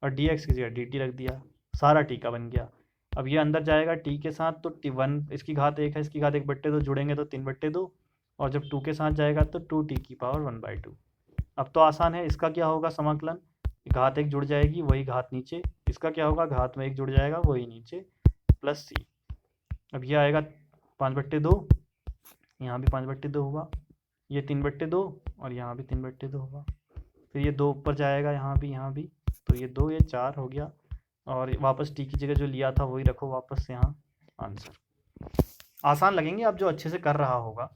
और dx की जगह dt रख दिया, सारा t का बन गया। अब ये अंदर जाएगा t के साथ, तो t1 इसकी घात 1 है, इसकी घात 1/2 जुड़ेंगे तो 3/2, और जब 2 के साथ जाएगा तो 2t की पावर 1/2। अब तो आसान है, इसका क्या होगा समाकलन, घात 1 जुड़ जाएगी वही घात नीचे, इसका क्या होगा, घात में 1 जुड़ जाएगा वही नीचे, प्लस c। अब ये आएगा 5/2, यहाँ भी 5/2 होगा, ये 3/2 और यहाँ भी 3/2 होगा, फिर ये 2 ऊपर जाएगा यहाँ भी, तो ये 2 ये 4 हो गया, और वापस टी की जगह जो लिया था वही रखो वापस यहाँ आंसर। आसान लगेंगे आप जो अच्छे से कर रहा होगा,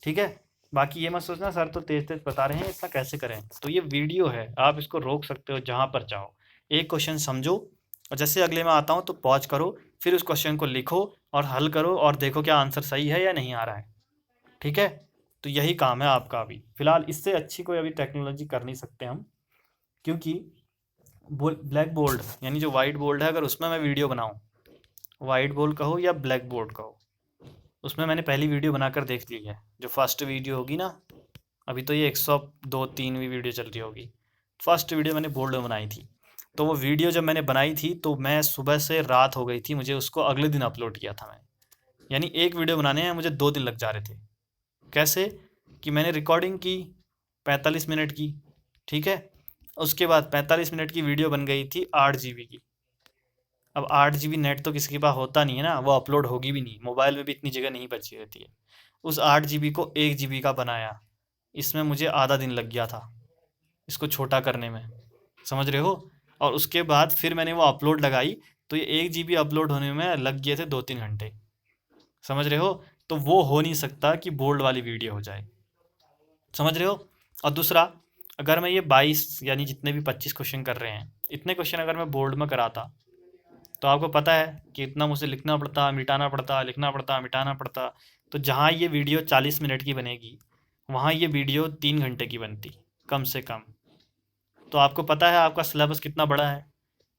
ठीक है। बाकी ये मत सोचना सर तो तेज तेज बता रहे हैं, इतना कैसे करें, तो ये वीडियो है, आप इसको रोक सकते हो जहाँ पर चाहो, एक क्वेश्चन समझो और जैसे अगले में आता हूँ तो पॉज करो, फिर उस क्वेश्चन को लिखो और हल करो और देखो क्या आंसर सही है या नहीं आ रहा है, ठीक है। तो यही काम है आपका अभी फिलहाल, इससे अच्छी कोई अभी टेक्नोलॉजी कर नहीं सकते हम, क्योंकि ब्लैक बोर्ड यानी जो वाइट बोर्ड है, अगर उसमें मैं वीडियो बनाऊँ, वाइट बोर्ड कहो या ब्लैक बोर्ड कहो, उसमें मैंने पहली वीडियो बनाकर देख ली है, जो फर्स्ट वीडियो होगी ना, अभी तो ये 102-3वीं वीडियो चल रही होगी, फर्स्ट वीडियो मैंने बोर्ड में बनाई थी, तो वो वीडियो जब मैंने बनाई थी तो मैं सुबह से रात हो गई थी, मुझे उसको अगले दिन अपलोड किया था मैं, यानी एक वीडियो बनाने में मुझे 2 दिन लग जा रहे थे। कैसे कि मैंने रिकॉर्डिंग की 45 मिनट की, ठीक है, उसके बाद 45 मिनट की वीडियो बन गई थी 8 GB की। अब 8 GB नेट तो किसी के पास होता नहीं है ना, वो अपलोड होगी भी नहीं, मोबाइल में भी इतनी जगह नहीं बची रहती है। उस 8 GB को 1 GB का बनाया, इसमें मुझे आधा दिन लग गया था इसको छोटा करने में, समझ रहे हो। और उसके बाद फिर मैंने वो अपलोड लगाई, तो ये 1 GB अपलोड होने में लग गए थे 2-3 घंटे, समझ रहे हो। तो वो हो नहीं सकता कि बोल्ड वाली वीडियो हो जाए, समझ रहे हो। और दूसरा, अगर मैं ये 22 यानी जितने भी 25 क्वेश्चन कर रहे हैं, इतने क्वेश्चन अगर मैं बोर्ड में कराता, तो आपको पता है कि इतना मुझे लिखना पड़ता, मिटाना पड़ता, लिखना पड़ता, मिटाना पड़ता। तो जहाँ ये वीडियो 40 मिनट की बनेगी, वहाँ ये वीडियो 3 घंटे की बनती कम से कम। तो आपको पता है आपका सिलेबस कितना बड़ा है,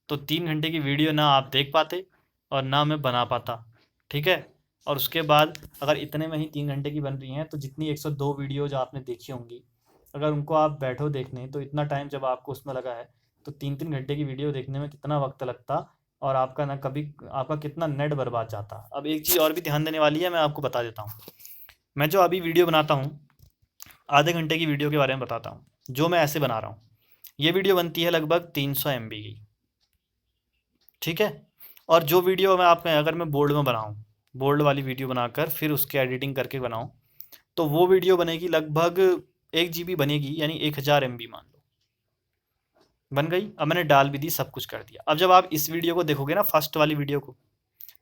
तो 3 घंटे की वीडियो ना आप देख पाते और ना मैं बना पाता, ठीक है। और उसके बाद अगर इतने में ही 3 घंटे की बन रही हैं, तो जितनी 102 वीडियो जो आपने देखी होंगी, अगर उनको आप बैठो देखने, तो इतना टाइम जब आपको उसमें लगा है, तो 3-3 घंटे की वीडियो देखने में कितना वक्त लगता, और आपका ना कभी आपका कितना नेट बर्बाद जाता। अब एक चीज़ और भी ध्यान देने वाली है, मैं आपको बता देता हूँ। मैं जो अभी वीडियो बनाता हूँ, आधे घंटे की वीडियो के बारे में बताता हूँ, जो मैं ऐसे बना रहा हूँ। ये वीडियो बनती है लगभग 300 MB की, ठीक है। और जो वीडियो मैं आप अगर मैं बोर्ड में बनाऊँ, बोर्ड वाली वीडियो बनाकर फिर उसके एडिटिंग करके बनाऊँ, तो वो वीडियो बनेगी लगभग 1 GB बनेगी, यानी 1000 MB मान लो बन गई। अब मैंने डाल भी दी, सब कुछ कर दिया। अब जब आप इस वीडियो को देखोगे ना, फर्स्ट वाली वीडियो को,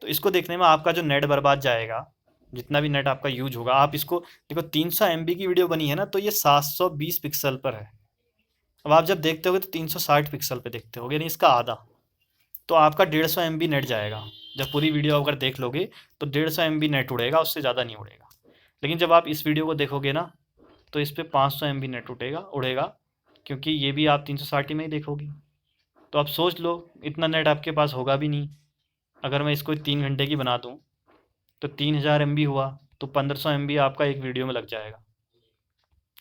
तो इसको देखने में आपका जो नेट बर्बाद जाएगा, जितना भी नेट आपका यूज होगा, आप इसको देखो 300 MB की वीडियो बनी है ना, तो ये 720 पिक्सल पर है। अब आप जब देखते होगे तो 360 पिक्सल पे देखते होगे, यानी इसका आधा, तो आपका 150 MB नेट जाएगा। जब पूरी वीडियो अगर देख लोगे तो 150 MB नेट उड़ेगा, उससे ज़्यादा नहीं उड़ेगा। लेकिन जब आप इस वीडियो को देखोगे ना, तो इस पर 500 MB नेट उड़ेगा, क्योंकि ये भी आप 360 में ही देखोगे। तो आप सोच लो, इतना नेट आपके पास होगा भी नहीं। अगर मैं इसको 3 घंटे की बना दूँ, तो 3000 MB हुआ, तो 1500 MB आपका एक वीडियो में लग जाएगा,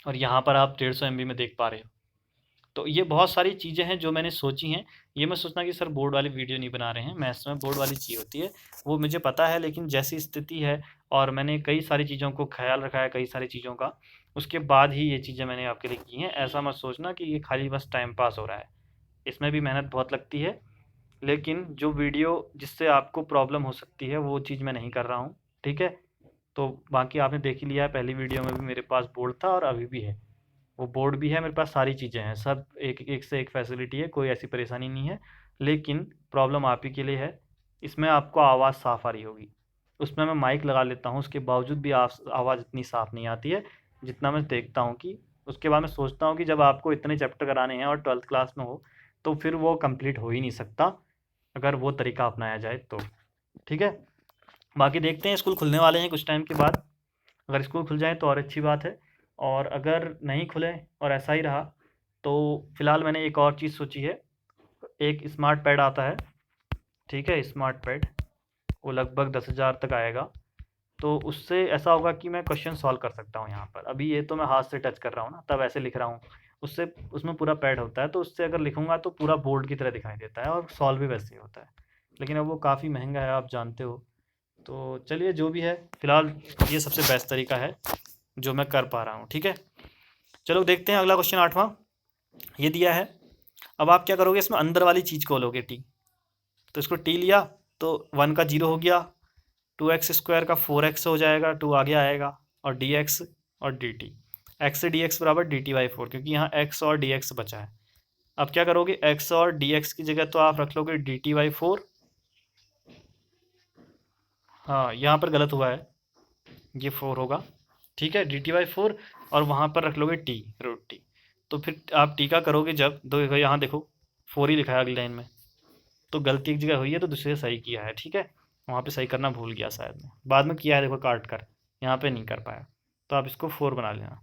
और यहाँ पर आप 150 MB में देख पा रहे हो। तो ये बहुत सारी चीज़ें हैं जो मैंने सोची हैं। ये मैं सोचना कि सर बोर्ड वाली वीडियो नहीं बना रहे हैं, मैथ्स में बोर्ड वाली चीज़ होती है, वो मुझे पता है, लेकिन जैसी स्थिति है, और मैंने कई सारी चीज़ों को ख्याल रखा है, कई सारी चीज़ों का, उसके बाद ही ये चीज़ें मैंने आपके लिए की हैं। ऐसा मत सोचना कि ये खाली बस टाइम पास हो रहा है, इसमें भी मेहनत बहुत लगती है। लेकिन जो वीडियो जिससे आपको प्रॉब्लम हो सकती है, वो चीज़ मैं नहीं कर रहा हूँ, ठीक है। तो बाकी आपने देख ही लिया है, पहली वीडियो में भी मेरे पास बोर्ड था और अभी भी है, वो बोर्ड भी है मेरे पास, सारी चीज़ें हैं, सब एक एक से एक फैसिलिटी है, कोई ऐसी परेशानी नहीं है। लेकिन प्रॉब्लम आप ही के लिए है। इसमें आपको आवाज़ साफ़ आ रही होगी, उसमें मैं माइक लगा लेता हूँ, उसके बावजूद भी आवाज़ इतनी साफ़ नहीं आती है जितना मैं देखता हूँ कि। उसके बाद मैं सोचता हूँ कि जब आपको इतने चैप्टर कराने हैं और 12th क्लास में हो, तो फिर वो कंप्लीट हो ही नहीं सकता अगर वो तरीका अपनाया जाए तो। ठीक है, बाकी देखते हैं, स्कूल खुलने वाले हैं कुछ टाइम के बाद। अगर स्कूल खुल जाए तो और अच्छी बात है, और अगर नहीं खुले और ऐसा ही रहा तो फ़िलहाल मैंने एक और चीज़ सोची है। एक स्मार्ट पैड आता है, ठीक है, स्मार्ट पैड, वो लगभग 10,000 तक आएगा। तो उससे ऐसा होगा कि मैं क्वेश्चन सॉल्व कर सकता हूँ यहाँ पर। अभी ये तो मैं हाथ से टच कर रहा हूँ ना, तब ऐसे लिख रहा हूँ। उससे उसमें पूरा पैड होता है, तो उससे अगर लिखूँगा तो पूरा बोर्ड की तरह दिखाई देता है और सॉल्व भी वैसे ही होता है। लेकिन अब वो काफ़ी महंगा है, आप जानते हो। तो चलिए, जो भी है, फ़िलहाल ये सबसे बेस्ट तरीका है जो मैं कर पा रहा हूँ। ठीक है, चलो देखते हैं अगला क्वेश्चन 8वां। ये दिया है, अब आप क्या करोगे, इसमें अंदर वाली चीज़ को लोगे टी। तो इसको टी लिया तो 1 का 0 हो गया, 2x² का 4x हो जाएगा, 2 आगे आएगा, और dx और dt, x से dx बराबर dt/4, क्योंकि यहाँ x और dx बचा है। अब क्या करोगे, x और dx की जगह तो आप रख लोगे dt/4। हाँ, यहाँ पर गलत हुआ है, ये 4 होगा, ठीक है, dt/4, और वहाँ पर रख लोगे t, √t। तो फिर आप t का करोगे जब, दो यहाँ देखो 4 ही लिखा है अगली लाइन में, तो गलती एक जगह हुई है तो दूसरे सही किया है। ठीक है, वहाँ पे सही करना भूल गया शायद मैं, बाद में किया है देखो काट कर, यहाँ पे नहीं कर पाया, तो आप इसको 4 बना लेना।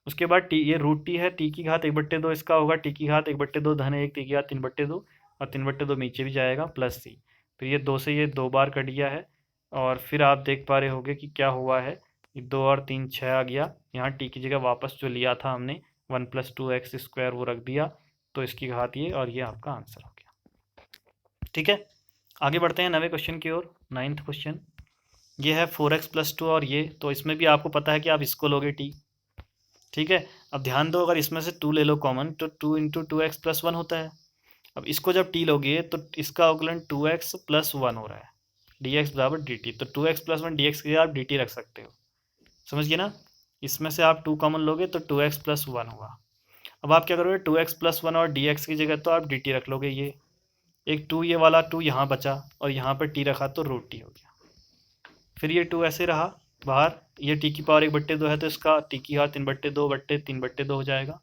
उसके बाद टी, ये √t है, टी की घात 1/2 इसका होगा, टी की घात 1/2 धन 1, टी की घात 3/2, और 3/2 नीचे भी जाएगा प्लस c। फिर ये 2 से ये 2 बार कट गया है, और फिर आप देख पा रहे होगे कि क्या हुआ है, 2 और 3 6 आ गया। यहाँ टी की जगह वापस जो लिया था हमने 1 + 2x² वो रख दिया, तो इसकी घात ये, और ये आपका आंसर हो गया। ठीक है, आगे बढ़ते हैं 9वें क्वेश्चन की ओर। 9th क्वेश्चन ये है 4x + 2, और ये तो इसमें भी आपको पता है कि आप इसको लोगे टी। ठीक है, अब ध्यान दो, अगर इसमें से 2 ले लो कॉमन तो 2 × 2x + 1 होता है। अब इसको जब t लोगे तो इसका अवकलन 2x + 1 हो रहा है, dx बराबर dt। तो 2x + 1 dx के लिए आप dt रख सकते हो, समझ गए ना। इसमें से आप 2 कॉमन लोगे तो 2x + 1 होगा। अब आप क्या करोगे, 2x + 1 और dx की जगह तो आप dt रख लोगे। ये एक 2, ये वाला 2 यहाँ बचा, और यहाँ पर t रखा तो √t हो गया। फिर ये 2 ऐसे रहा बाहर, ये t की पावर 1/2 है, तो इसका t की घात 3/2 हो जाएगा।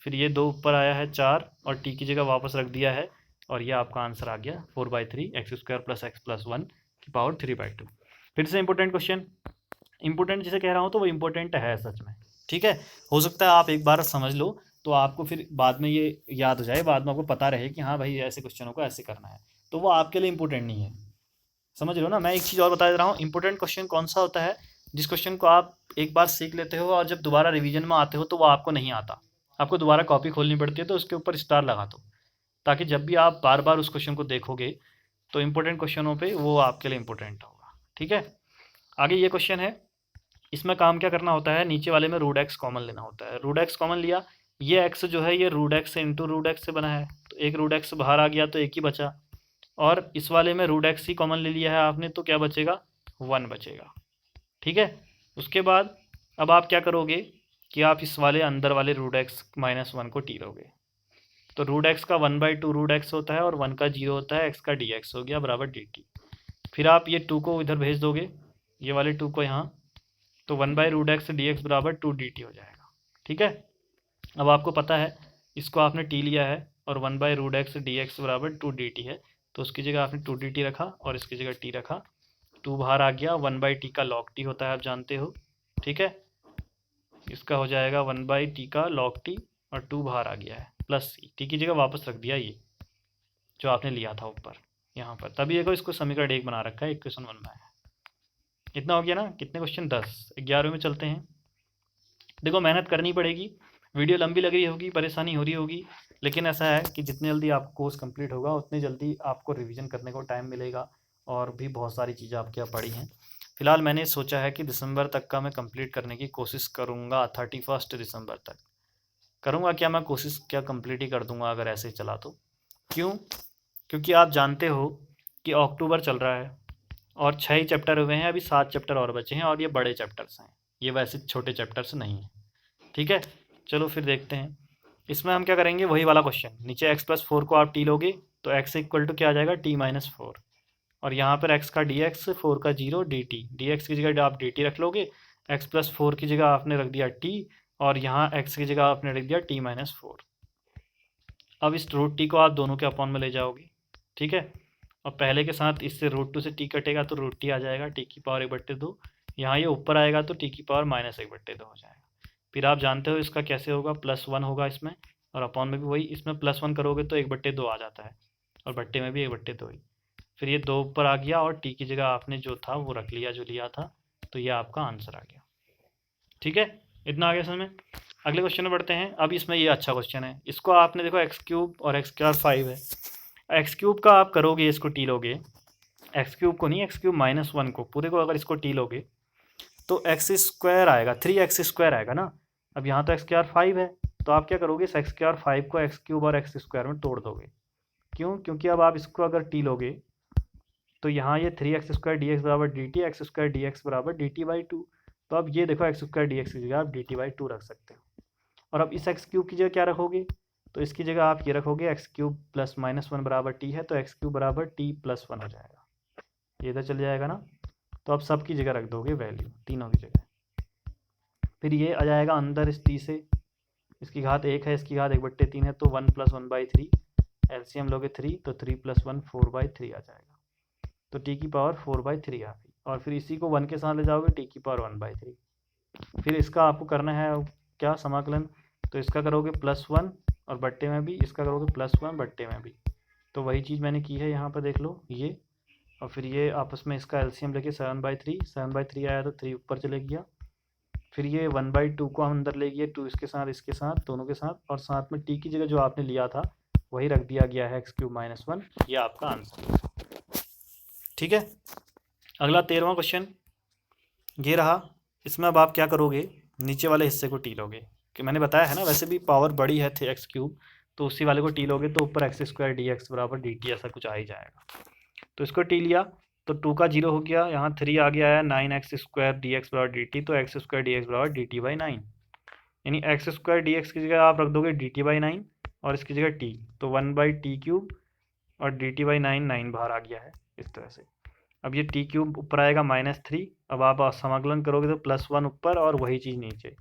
फिर ये 2 ऊपर आया है 4, और t की जगह वापस रख दिया है, और ये आपका आंसर आ गया 4/3 x² + x + 1 की पावर 3/2। फिर से इंपॉर्टेंट क्वेश्चन, इंपॉर्टेंट जिसे कह रहा हूँ तो वो इंपॉर्टेंट है सच में। ठीक है, हो सकता है आप एक बार समझ लो तो आपको फिर बाद में ये याद हो जाए, बाद में आपको पता रहे कि हाँ भाई ऐसे क्वेश्चनों को ऐसे करना है, तो वो आपके लिए इंपॉर्टेंट नहीं है। समझ रहे हो ना। मैं एक चीज़ और बता दे रहा हूँ, इंपॉर्टेंट क्वेश्चन कौन सा होता है, जिस क्वेश्चन को आप एक बार सीख लेते हो और जब दोबारा रिवीजन में आते हो तो वो आपको नहीं आता, आपको दोबारा कॉपी खोलनी पड़ती है, तो उसके ऊपर स्टार लगा दो, ताकि जब भी आप बार बार उस क्वेश्चन को देखोगे तो इंपॉर्टेंट क्वेश्चनों पे वो आपके लिए इंपॉर्टेंट होगा। ठीक है, आगे ये क्वेश्चन है, इसमें काम क्या करना होता है, नीचे वाले में √x कॉमन लेना होता है। √x कॉमन लिया, ये x जो है ये √x इंटू √x से बना है, तो एक √x बाहर आ गया तो एक ही बचा, और इस वाले में √x ही कॉमन ले लिया है आपने, तो क्या बचेगा, 1 बचेगा। ठीक है, उसके बाद अब आप क्या करोगे कि आप इस वाले अंदर वाले √x - 1 को टी लोगे, तो √x का 1/2 √x होता है, और 1 का 0 होता है, x का dx हो गया बराबर dt। फिर आप ये 2 को इधर भेज दोगे, ये वाले 2 को यहाँ, तो 1/√x dx बराबर 2dt हो जाएगा। ठीक है, अब आपको पता है इसको आपने t लिया है, और 1/√x dx बराबर 2dt है, तो उसकी जगह आपने 2dt रखा और इसकी जगह t रखा, 2 बाहर आ गया, 1/t का log t होता है, आप जानते हो। ठीक है, इसका हो जाएगा 1/t का log t, और 2 बाहर आ गया है प्लस c, t की जगह वापस रख दिया ये जो आपने लिया था ऊपर यहाँ पर, तभी देखो इसको समीकरण 1 बना रखा है, इक्वेशन 1 बनाया है। इतना हो गया ना, कितने क्वेश्चन, 10। 11वें में चलते हैं। देखो मेहनत करनी पड़ेगी, वीडियो लंबी लग रही होगी, परेशानी हो रही होगी, लेकिन ऐसा है कि जितनी जल्दी आपका कोर्स कंप्लीट होगा उतनी जल्दी आपको रिवीजन करने को टाइम मिलेगा, और भी बहुत सारी चीज़ें आपके यहाँ पड़ी हैं। फिलहाल मैंने सोचा है कि दिसंबर तक का मैं कंप्लीट करने की कोशिश करूँगा, 31 दिसंबर तक करूँगा। क्या मैं कोशिश क्या कंप्लीट ही कर दूँगा अगर ऐसे ही चला तो। क्यों, क्योंकि आप जानते हो कि अक्टूबर चल रहा है, और 6 ही चैप्टर हुए हैं, अभी 7 चैप्टर और बचे हैं, और ये बड़े चैप्टर्स हैं, ये वैसे छोटे चैप्टर्स नहीं हैं। ठीक है, चलो फिर देखते हैं। इसमें हम क्या करेंगे, वही वाला क्वेश्चन, नीचे x + 4 को आप टी लोगे, तो x इक्वल टू क्या आ जाएगा t-4। और यहाँ पर x का dx 4 का 0 dt, dx की जगह आप dt रख लोगे, x+4 की जगह आपने रख दिया t, और यहाँ x की जगह आपने रख दिया t-4। अब इस रूट टी को आप दोनों के अपॉन में ले जाओगे, ठीक है। और पहले के साथ इससे रूट 2 से टी कटेगा तो रूट टी आ जाएगा, टी की पावर 1/2। यहाँ ये ऊपर आएगा तो टी की पावर -1/2 हो जाएगा। फिर आप जानते हो इसका कैसे होगा, +1 होगा इसमें, और अपॉन में भी वही, इसमें +1 करोगे तो 1/2 आ जाता है, और बट्टे में भी 1/2 ही। फिर ये 2 ऊपर आ गया और टी की जगह आपने जो था वो रख लिया, जो लिया था, तो ये आपका आंसर आ गया। ठीक है, इतना आ गया समझ में। अगले क्वेश्चन में बढ़ते हैं। अब इसमें ये अच्छा क्वेश्चन है, इसको आपने देखो x³ और x² 5 है। x³ का आप करोगे, इसको टी लोगे, x³ को नहीं, x³ -1 को, पूरे को अगर इसको टी लोगे तो x² आएगा, 3x² आएगा ना। अब यहाँ तो x² 5 है, तो आप क्या करोगे, इस x² 5 को x³ और x² में तोड़ दोगे। क्यों? क्योंकि अब आप इसको अगर टी लोगे तो यहाँ ये 3x² dx बराबर dt, x² dx बराबर dt/2। तो अब ये देखो x² dx की जगह आप dt/2 रख सकते हो। और अब इस x³ की जगह क्या रखोगे, तो इसकी जगह आप ये रखोगे x³ + -1 बराबर t है, तो x³ बराबर t+1 हो जाएगा, ये इधर चल जाएगा ना। तो अब सब की जगह रख दोगे वैल्यू, तीनों की जगह। फिर ये आ जाएगा अंदर इस t से, इसकी घात 1 है, इसकी घात 1/3 है, तो 1 + 1/3, एलसीएम लोगे 3, तो 3 + 1 4/3 आ जाएगा, तो t की पावर 4/3 आ गई। और फिर इसी को 1 के साथ ले जाओगे, t की पावर 1/3। फिर इसका आपको करना है क्या, समाकलन, तो इसका करोगे +1 और बट्टे में भी, इसका करोगे +1 बट्टे में भी, तो वही चीज़ मैंने की है यहाँ पर, देख लो ये। और फिर ये आपस में इसका एलसीएम लेके 7/3 आया, तो 3 ऊपर चले गया। फिर ये 1/2 को हम अंदर ले गए, 2 इसके साथ दोनों के साथ, और साथ में t की जगह जो आपने लिया था वही रख दिया गया है, x³ -1। ये आपका आंसर, ठीक है। अगला 13वां क्वेश्चन ये रहा। इसमें अब आप क्या करोगे, नीचे वाले हिस्से को टी लोगे, कि मैंने बताया है ना, वैसे भी पावर बड़ी है थे x³, तो उसी वाले को टी लोगे तो ऊपर x² dx बराबर dt ऐसा कुछ आ ही जाएगा। तो इसको टी लिया तो 2 का 0 हो गया, यहाँ 3 आ गया है, 9x² dx बराबर dt, तो x² dx बराबर dt/9, यानी x² dx की जगह आप रख दोगे dt/9 और इसकी जगह t, तो 1/t³ और dt/9, 9 बाहर आ गया है इस तरह से। अब ये t³ ऊपर आएगा -3, अब आप समाकलन करोगे तो +1 ऊपर और वही चीज़ नीचे,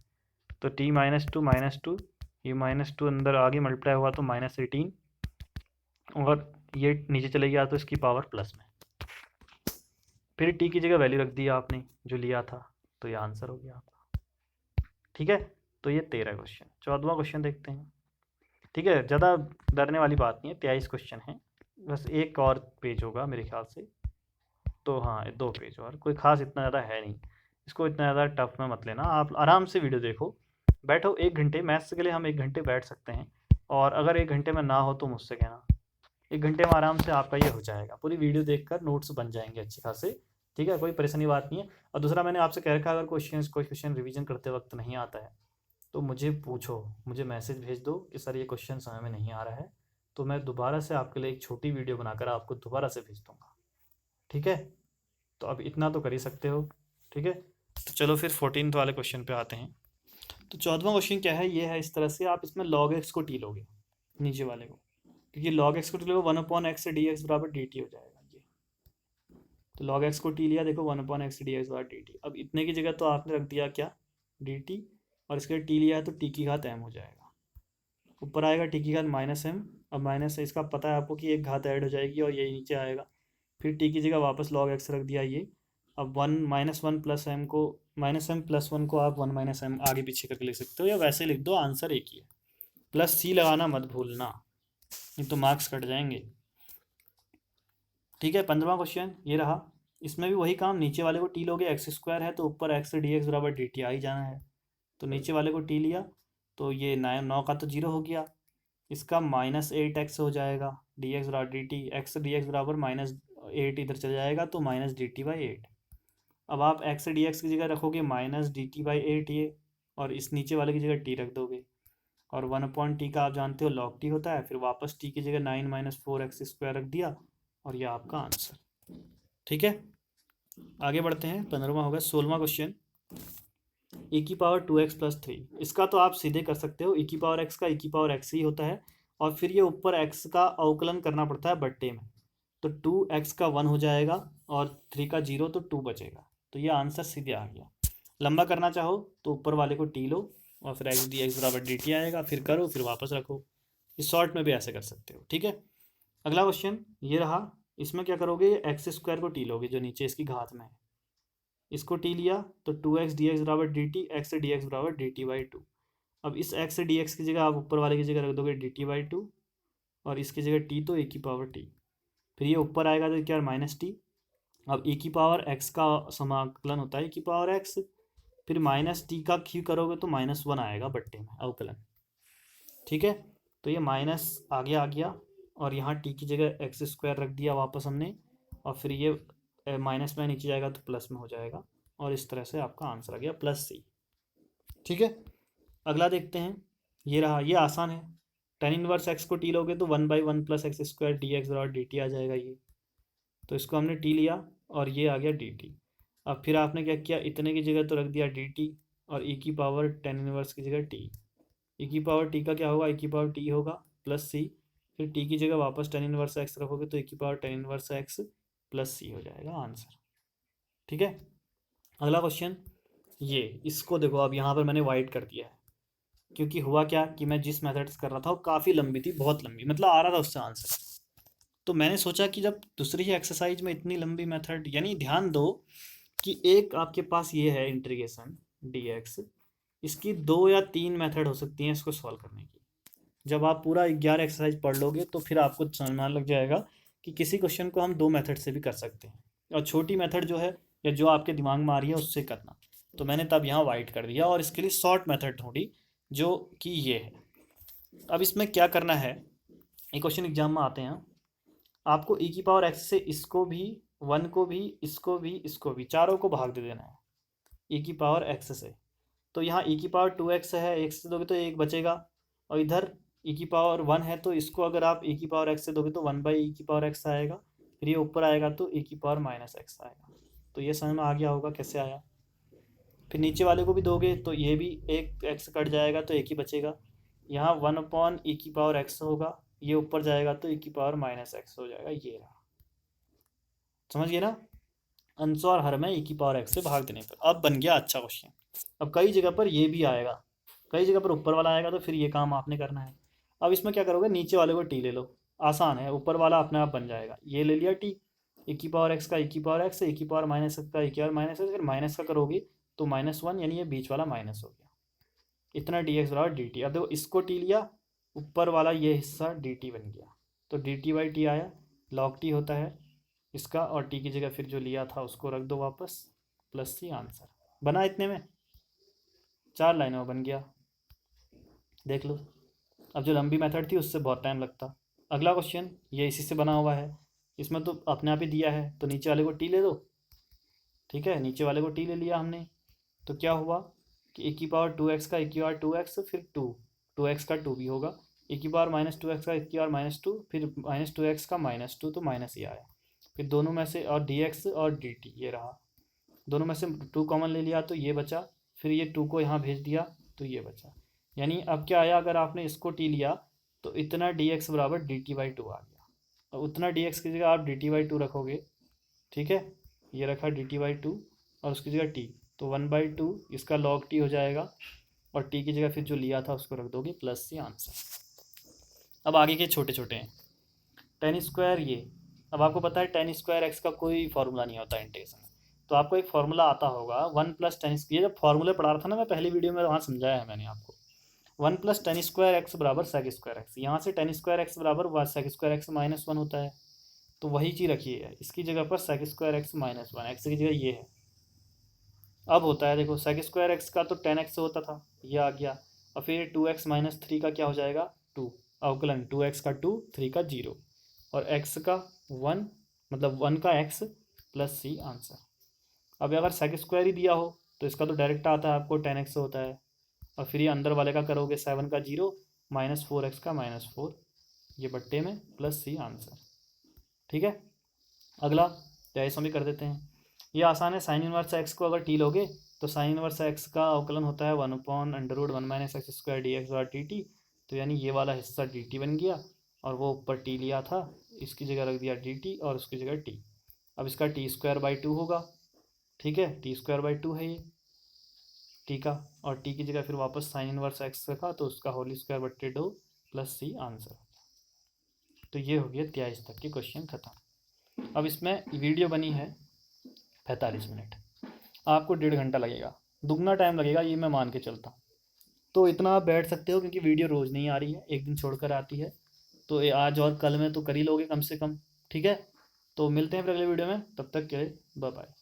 तो t -2 ये -2 अंदर आगे मल्टीप्लाई हुआ तो -18, और ये नीचे चले गया तो इसकी पावर प्लस में। फिर t की जगह वैल्यू रख दिया आपने जो लिया था, तो ये आंसर हो गया आपका, ठीक है। तो ये 13 क्वेश्चन। 14वां क्वेश्चन देखते हैं, ठीक है। ज़्यादा डरने वाली बात नहीं है, 23 क्वेश्चन है, बस एक और पेज होगा मेरे ख्याल से, तो हाँ 2 पेज और, कोई खास इतना ज़्यादा है नहीं, इसको इतना ज़्यादा टफ में मत लेना, आप आराम से वीडियो देखो, बैठो 1 घंटे, मैथ्स के लिए हम 1 घंटे बैठ सकते हैं, और अगर 1 घंटे में ना हो तो मुझसे कहना, 1 घंटे में आराम से आपका ये हो जाएगा, पूरी वीडियो देखकर नोट्स बन जाएंगे अच्छे खासे, ठीक है, कोई परेशानी बात नहीं है। और दूसरा मैंने आपसे कह रखा है, अगर कोई क्वेश्चन रिवीजन करते वक्त नहीं आता है तो मुझे पूछो, मुझे मैसेज भेज दो कि सर ये क्वेश्चन समझ में नहीं आ रहा है, तो मैं दोबारा से आपके लिए एक छोटी वीडियो बनाकर आपको दोबारा से भेज दूँगा, ठीक है। तो अब इतना तो कर ही सकते हो, ठीक है। तो चलो फिर 14th वाले क्वेश्चन पे आते हैं। तो 14वां क्वेश्चन क्या है, ये है इस तरह से, आप इसमें log x को टी लोगे, नीचे वाले को, क्योंकि log x को टी लोगे 1/x से dx बराबर dt हो जाएगा ये। तो log x को टी लिया, देखो 1/x से dx बराबर dt, अब इतने की जगह तो आपने रख दिया क्या, dt, और इसके टी लिया है तो t की घात m हो जाएगा, ऊपर आएगा t की घात -m, अब माइनस इसका पता है आपको कि एक घात ऐड हो जाएगी और यही नीचे आएगा, फिर t की जगह वापस log x रख दिया ये। अब 1 -1 + m को, -m+1 को आप 1 - m आगे पीछे करके लिख सकते हो, या वैसे लिख दो, आंसर एक ही है, प्लस c लगाना मत भूलना, नहीं तो मार्क्स कट जाएंगे, ठीक है। 15वां क्वेश्चन ये रहा, इसमें भी वही काम, नीचे वाले को टी लोगे, x² है तो ऊपर x dx बराबर dt आ ही जाना है, तो नीचे वाले को टी लिया तो ये 9 का तो 0 हो गया, इसका -8x हो जाएगा, dx बराबर dt, x dx बराबर -8 इधर चल जाएगा तो -dt/8। अब आप x dx की जगह रखोगे -dt/8 ये, और इस नीचे वाले की जगह t रख दोगे, और 1/t का आप जानते हो log t होता है, फिर वापस t की जगह 9 - 4x² रख दिया, और यह आपका आंसर, ठीक है। आगे बढ़ते हैं, 15वां होगा। 16वां क्वेश्चन, e की पावर 2x + 3, इसका तो आप सीधे कर सकते हो, e की पावर x का e की पावर x ही होता है, और फिर ये ऊपर x का अवकलन करना पड़ता है बट्टे में, तो 2x का 1 हो जाएगा और 3 का 0, तो 2 बचेगा। तो ये आंसर सीधे आ गया। लंबा करना चाहो तो ऊपर वाले को t लो और फिर x dx बराबर dt आएगा, फिर करो फिर वापस रखो। इस शॉर्ट में भी ऐसे कर सकते हो, ठीक है। अगला क्वेश्चन ये रहा। इसमें क्या करोगे, एक्स स्क्वायर को टी लोगे जो नीचे इसकी घात में है, इसको टी लिया तो 2x dx बराबर dt, x dx बराबर dt बाई 2। अब इस x dx की जगह आप ऊपर वाले की जगह रख दोगे dt बाई 2 और इसकी जगह t, तो e की पावर t। फिर ये ऊपर आएगा तो क्या, माइनस टी। अब e की पावर x का समाकलन होता है e की पावर x, फिर माइनस टी का क्यू करोगे तो -1 आएगा बट्टे में अवकलन, ठीक है। तो ये माइनस आगे आ गया और यहाँ टी की जगह एक्स स्क्वायर रख दिया वापस हमने, और फिर ये माइनस में नीचे जाएगा तो प्लस में हो जाएगा, और इस तरह से आपका आंसर आ गया +c, ठीक है। अगला देखते हैं, ये रहा, ये आसान है। tan इनवर्स x को टी लोगे तो 1/1 + x स्क्वायर dx बराबर dt आ जाएगा ये, तो इसको हमने टी लिया और ये आ गया dt। अब फिर आपने क्या किया, इतने की जगह तो रख दिया dt और e की पावर tan इनवर्स की जगह t, e की पावर t का क्या होगा, e की पावर t होगा +c, फिर t की जगह वापस tan इनवर्स x रखोगे तो e की power tan inverse x +c हो जाएगा आंसर, ठीक है। अगला क्वेश्चन ये, इसको देखो, अब यहाँ पर मैंने वाइट कर दिया है क्योंकि हुआ क्या कि मैं जिस मेथड से कर रहा था वो काफ़ी लंबी थी, बहुत लंबी, मतलब आ रहा था उससे आंसर। तो मैंने सोचा कि जब दूसरी ही एक्सरसाइज में इतनी लंबी मेथड, यानी ध्यान दो कि एक आपके पास ये है इंटीग्रेशन dx, इसकी 2 या 3 मेथड हो सकती हैं इसको सॉल्व करने की। जब आप पूरा 11 एक्सरसाइज पढ़ लोगे तो फिर आपको समझ लग जाएगा कि किसी क्वेश्चन को हम 2 मेथड से भी कर सकते हैं, और छोटी मेथड जो है या जो आपके दिमाग में आ रही है उससे करना। तो मैंने तब यहाँ वाइट कर दिया और इसके लिए शॉर्ट मेथड ढूंढी जो कि ये है। अब इसमें क्या करना है, एक क्वेश्चन एग्जाम में आते हैं, आपको e की पावर x से इसको भी, 1 को भी, इसको भी, इसको भी, चारों को भाग दे देना है e की पावर x से। तो यहाँ e की पावर 2x है, x से दोगे तो 1 बचेगा, और इधर e की पावर 1 है तो इसको अगर आप e की पावर x से दोगे तो 1/e की पावर x आएगा, फिर ये ऊपर आएगा तो e की पावर -x आएगा। तो ये समझ में आ गया होगा कैसे आया। फिर नीचे वाले को भी दोगे तो ये भी एक x कट जाएगा तो एक ही बचेगा, यहाँ 1/e की पावर x होगा, ये ऊपर जाएगा तो e की पावर -x हो जाएगा। ये रहा, समझ गए ना, अंश और हर में e की पावर x से भाग देने पर। अब बन गया अच्छा क्वेश्चन। अब कई जगह पर ये भी आएगा, कई जगह पर ऊपर वाला आएगा, तो फिर ये काम आपने करना है। अब इसमें क्या करोगे, नीचे वाले को टी ले लो, आसान है, ऊपर वाला अपने आप बन जाएगा। ये ले लिया टी, e की पावर x का e की पावर x, e की पावर -x का e की पावर -x, फिर माइनस का करोगे तो -1, यानी ये बीच वाला माइनस हो गया, इतना dx बराबर dt। अब देखो इसको टी लिया, ऊपर वाला ये हिस्सा dt बन गया, तो dt बाई टी आया, log t होता है इसका, और t की जगह फिर जो लिया था उसको रख दो वापस, +c आंसर बना। इतने में 4 लाइनों में बन गया, देख लो। अब जो लंबी मेथड थी उससे बहुत टाइम लगता। अगला क्वेश्चन ये इसी से बना हुआ है, इसमें तो अपने आप ही दिया है, तो नीचे वाले को टी ले दो, ठीक है, नीचे वाले को टी ले लिया हमने, तो क्या हुआ कि e की पावर 2x का e की पावर 2x, फिर 2x का 2 भी होगा, e की पावर -2x का e की पावर -2, फिर -2x का -2, तो माइनस ही आया। फिर दोनों में से, और dx और dt ये रहा, दोनों में से 2 कॉमन ले लिया तो ये बचा, फिर ये 2 को यहाँ भेज दिया तो ये बचा। यानी अब क्या आया, अगर आपने इसको टी लिया तो इतना dx बराबर dt बाई 2 आ गया, और उतना dx की जगह आप dt बाई 2 रखोगे, ठीक है, ये रखा dt बाई 2 और उसकी जगह t, तो 1/2 इसका log t हो जाएगा, और t की जगह फिर जो लिया था उसको रख दोगे, +c आंसर। अब आगे के छोटे छोटे हैं, tan स्क्वायर ये, अब आपको पता है tan स्क्वायर x का कोई फार्मूला नहीं होता इंटीग्रेशन में, तो आपको एक फार्मूला आता होगा 1 + tan, ये जब फार्मूले पढ़ा रहा था ना मैं पहली वीडियो में, वहाँ समझाया है मैंने आपको, 1 + tan स्क्वायर x बराबर sec स्क्वायर x, यहाँ से tan स्क्वायर x बराबर sec स्क्वायर x -1 होता है, तो वही चीज़ रखिए, इसकी जगह पर sec स्क्वायर x -1, x की जगह ये है। अब होता है देखो, sec स्क्वायर एक्स का तो 10x होता था, ये आ गया, और फिर 2x - 3 का क्या हो जाएगा 2, अवकलन 2x का 2, 3 का 0, और x का 1, मतलब 1 का x +c आंसर। अब अगर sec स्क्वायर ही दिया हो तो इसका तो डायरेक्ट आता है आपको 10x होता है, और फिर ये अंदर वाले का करोगे 7 का 0 -4x का -4, ये बट्टे में +c आंसर, ठीक है। अगला इसमें भी कर देते हैं, ये आसान है। साइन इनवर्स एक्स को अगर टी लोगे तो साइन इनवर्स एक्स का अवकलन होता है 1/√1 - x² dx/dt, तो यानी ये वाला हिस्सा डी टी बन गया, और वो ऊपर टी लिया था, इसकी जगह रख दिया डी टी और उसकी जगह टी। अब इसका टी स्क्वायर बाई टू होगा, ठीक है, टी स्क्वायर बाई टू है ये टी का, और टी की जगह फिर वापस साइन इनवर्स एक्स रखा तो उसका होल स्क्वायर बट्टे दो प्लस सी आंसर। तो ये हो गया 23 तक के क्वेश्चन खत्म। अब इसमें वीडियो बनी है 45 मिनट, आपको 1.5 घंटा लगेगा, दुगना टाइम लगेगा ये मैं मान के चलता हूँ। तो इतना आप बैठ सकते हो क्योंकि वीडियो रोज़ नहीं आ रही है, एक दिन छोड़कर आती है, तो ये आज और कल में तो कर ही लोगे कम से कम, ठीक है। तो मिलते हैं फिर अगले वीडियो में, तब तक के लिए बाय बाय।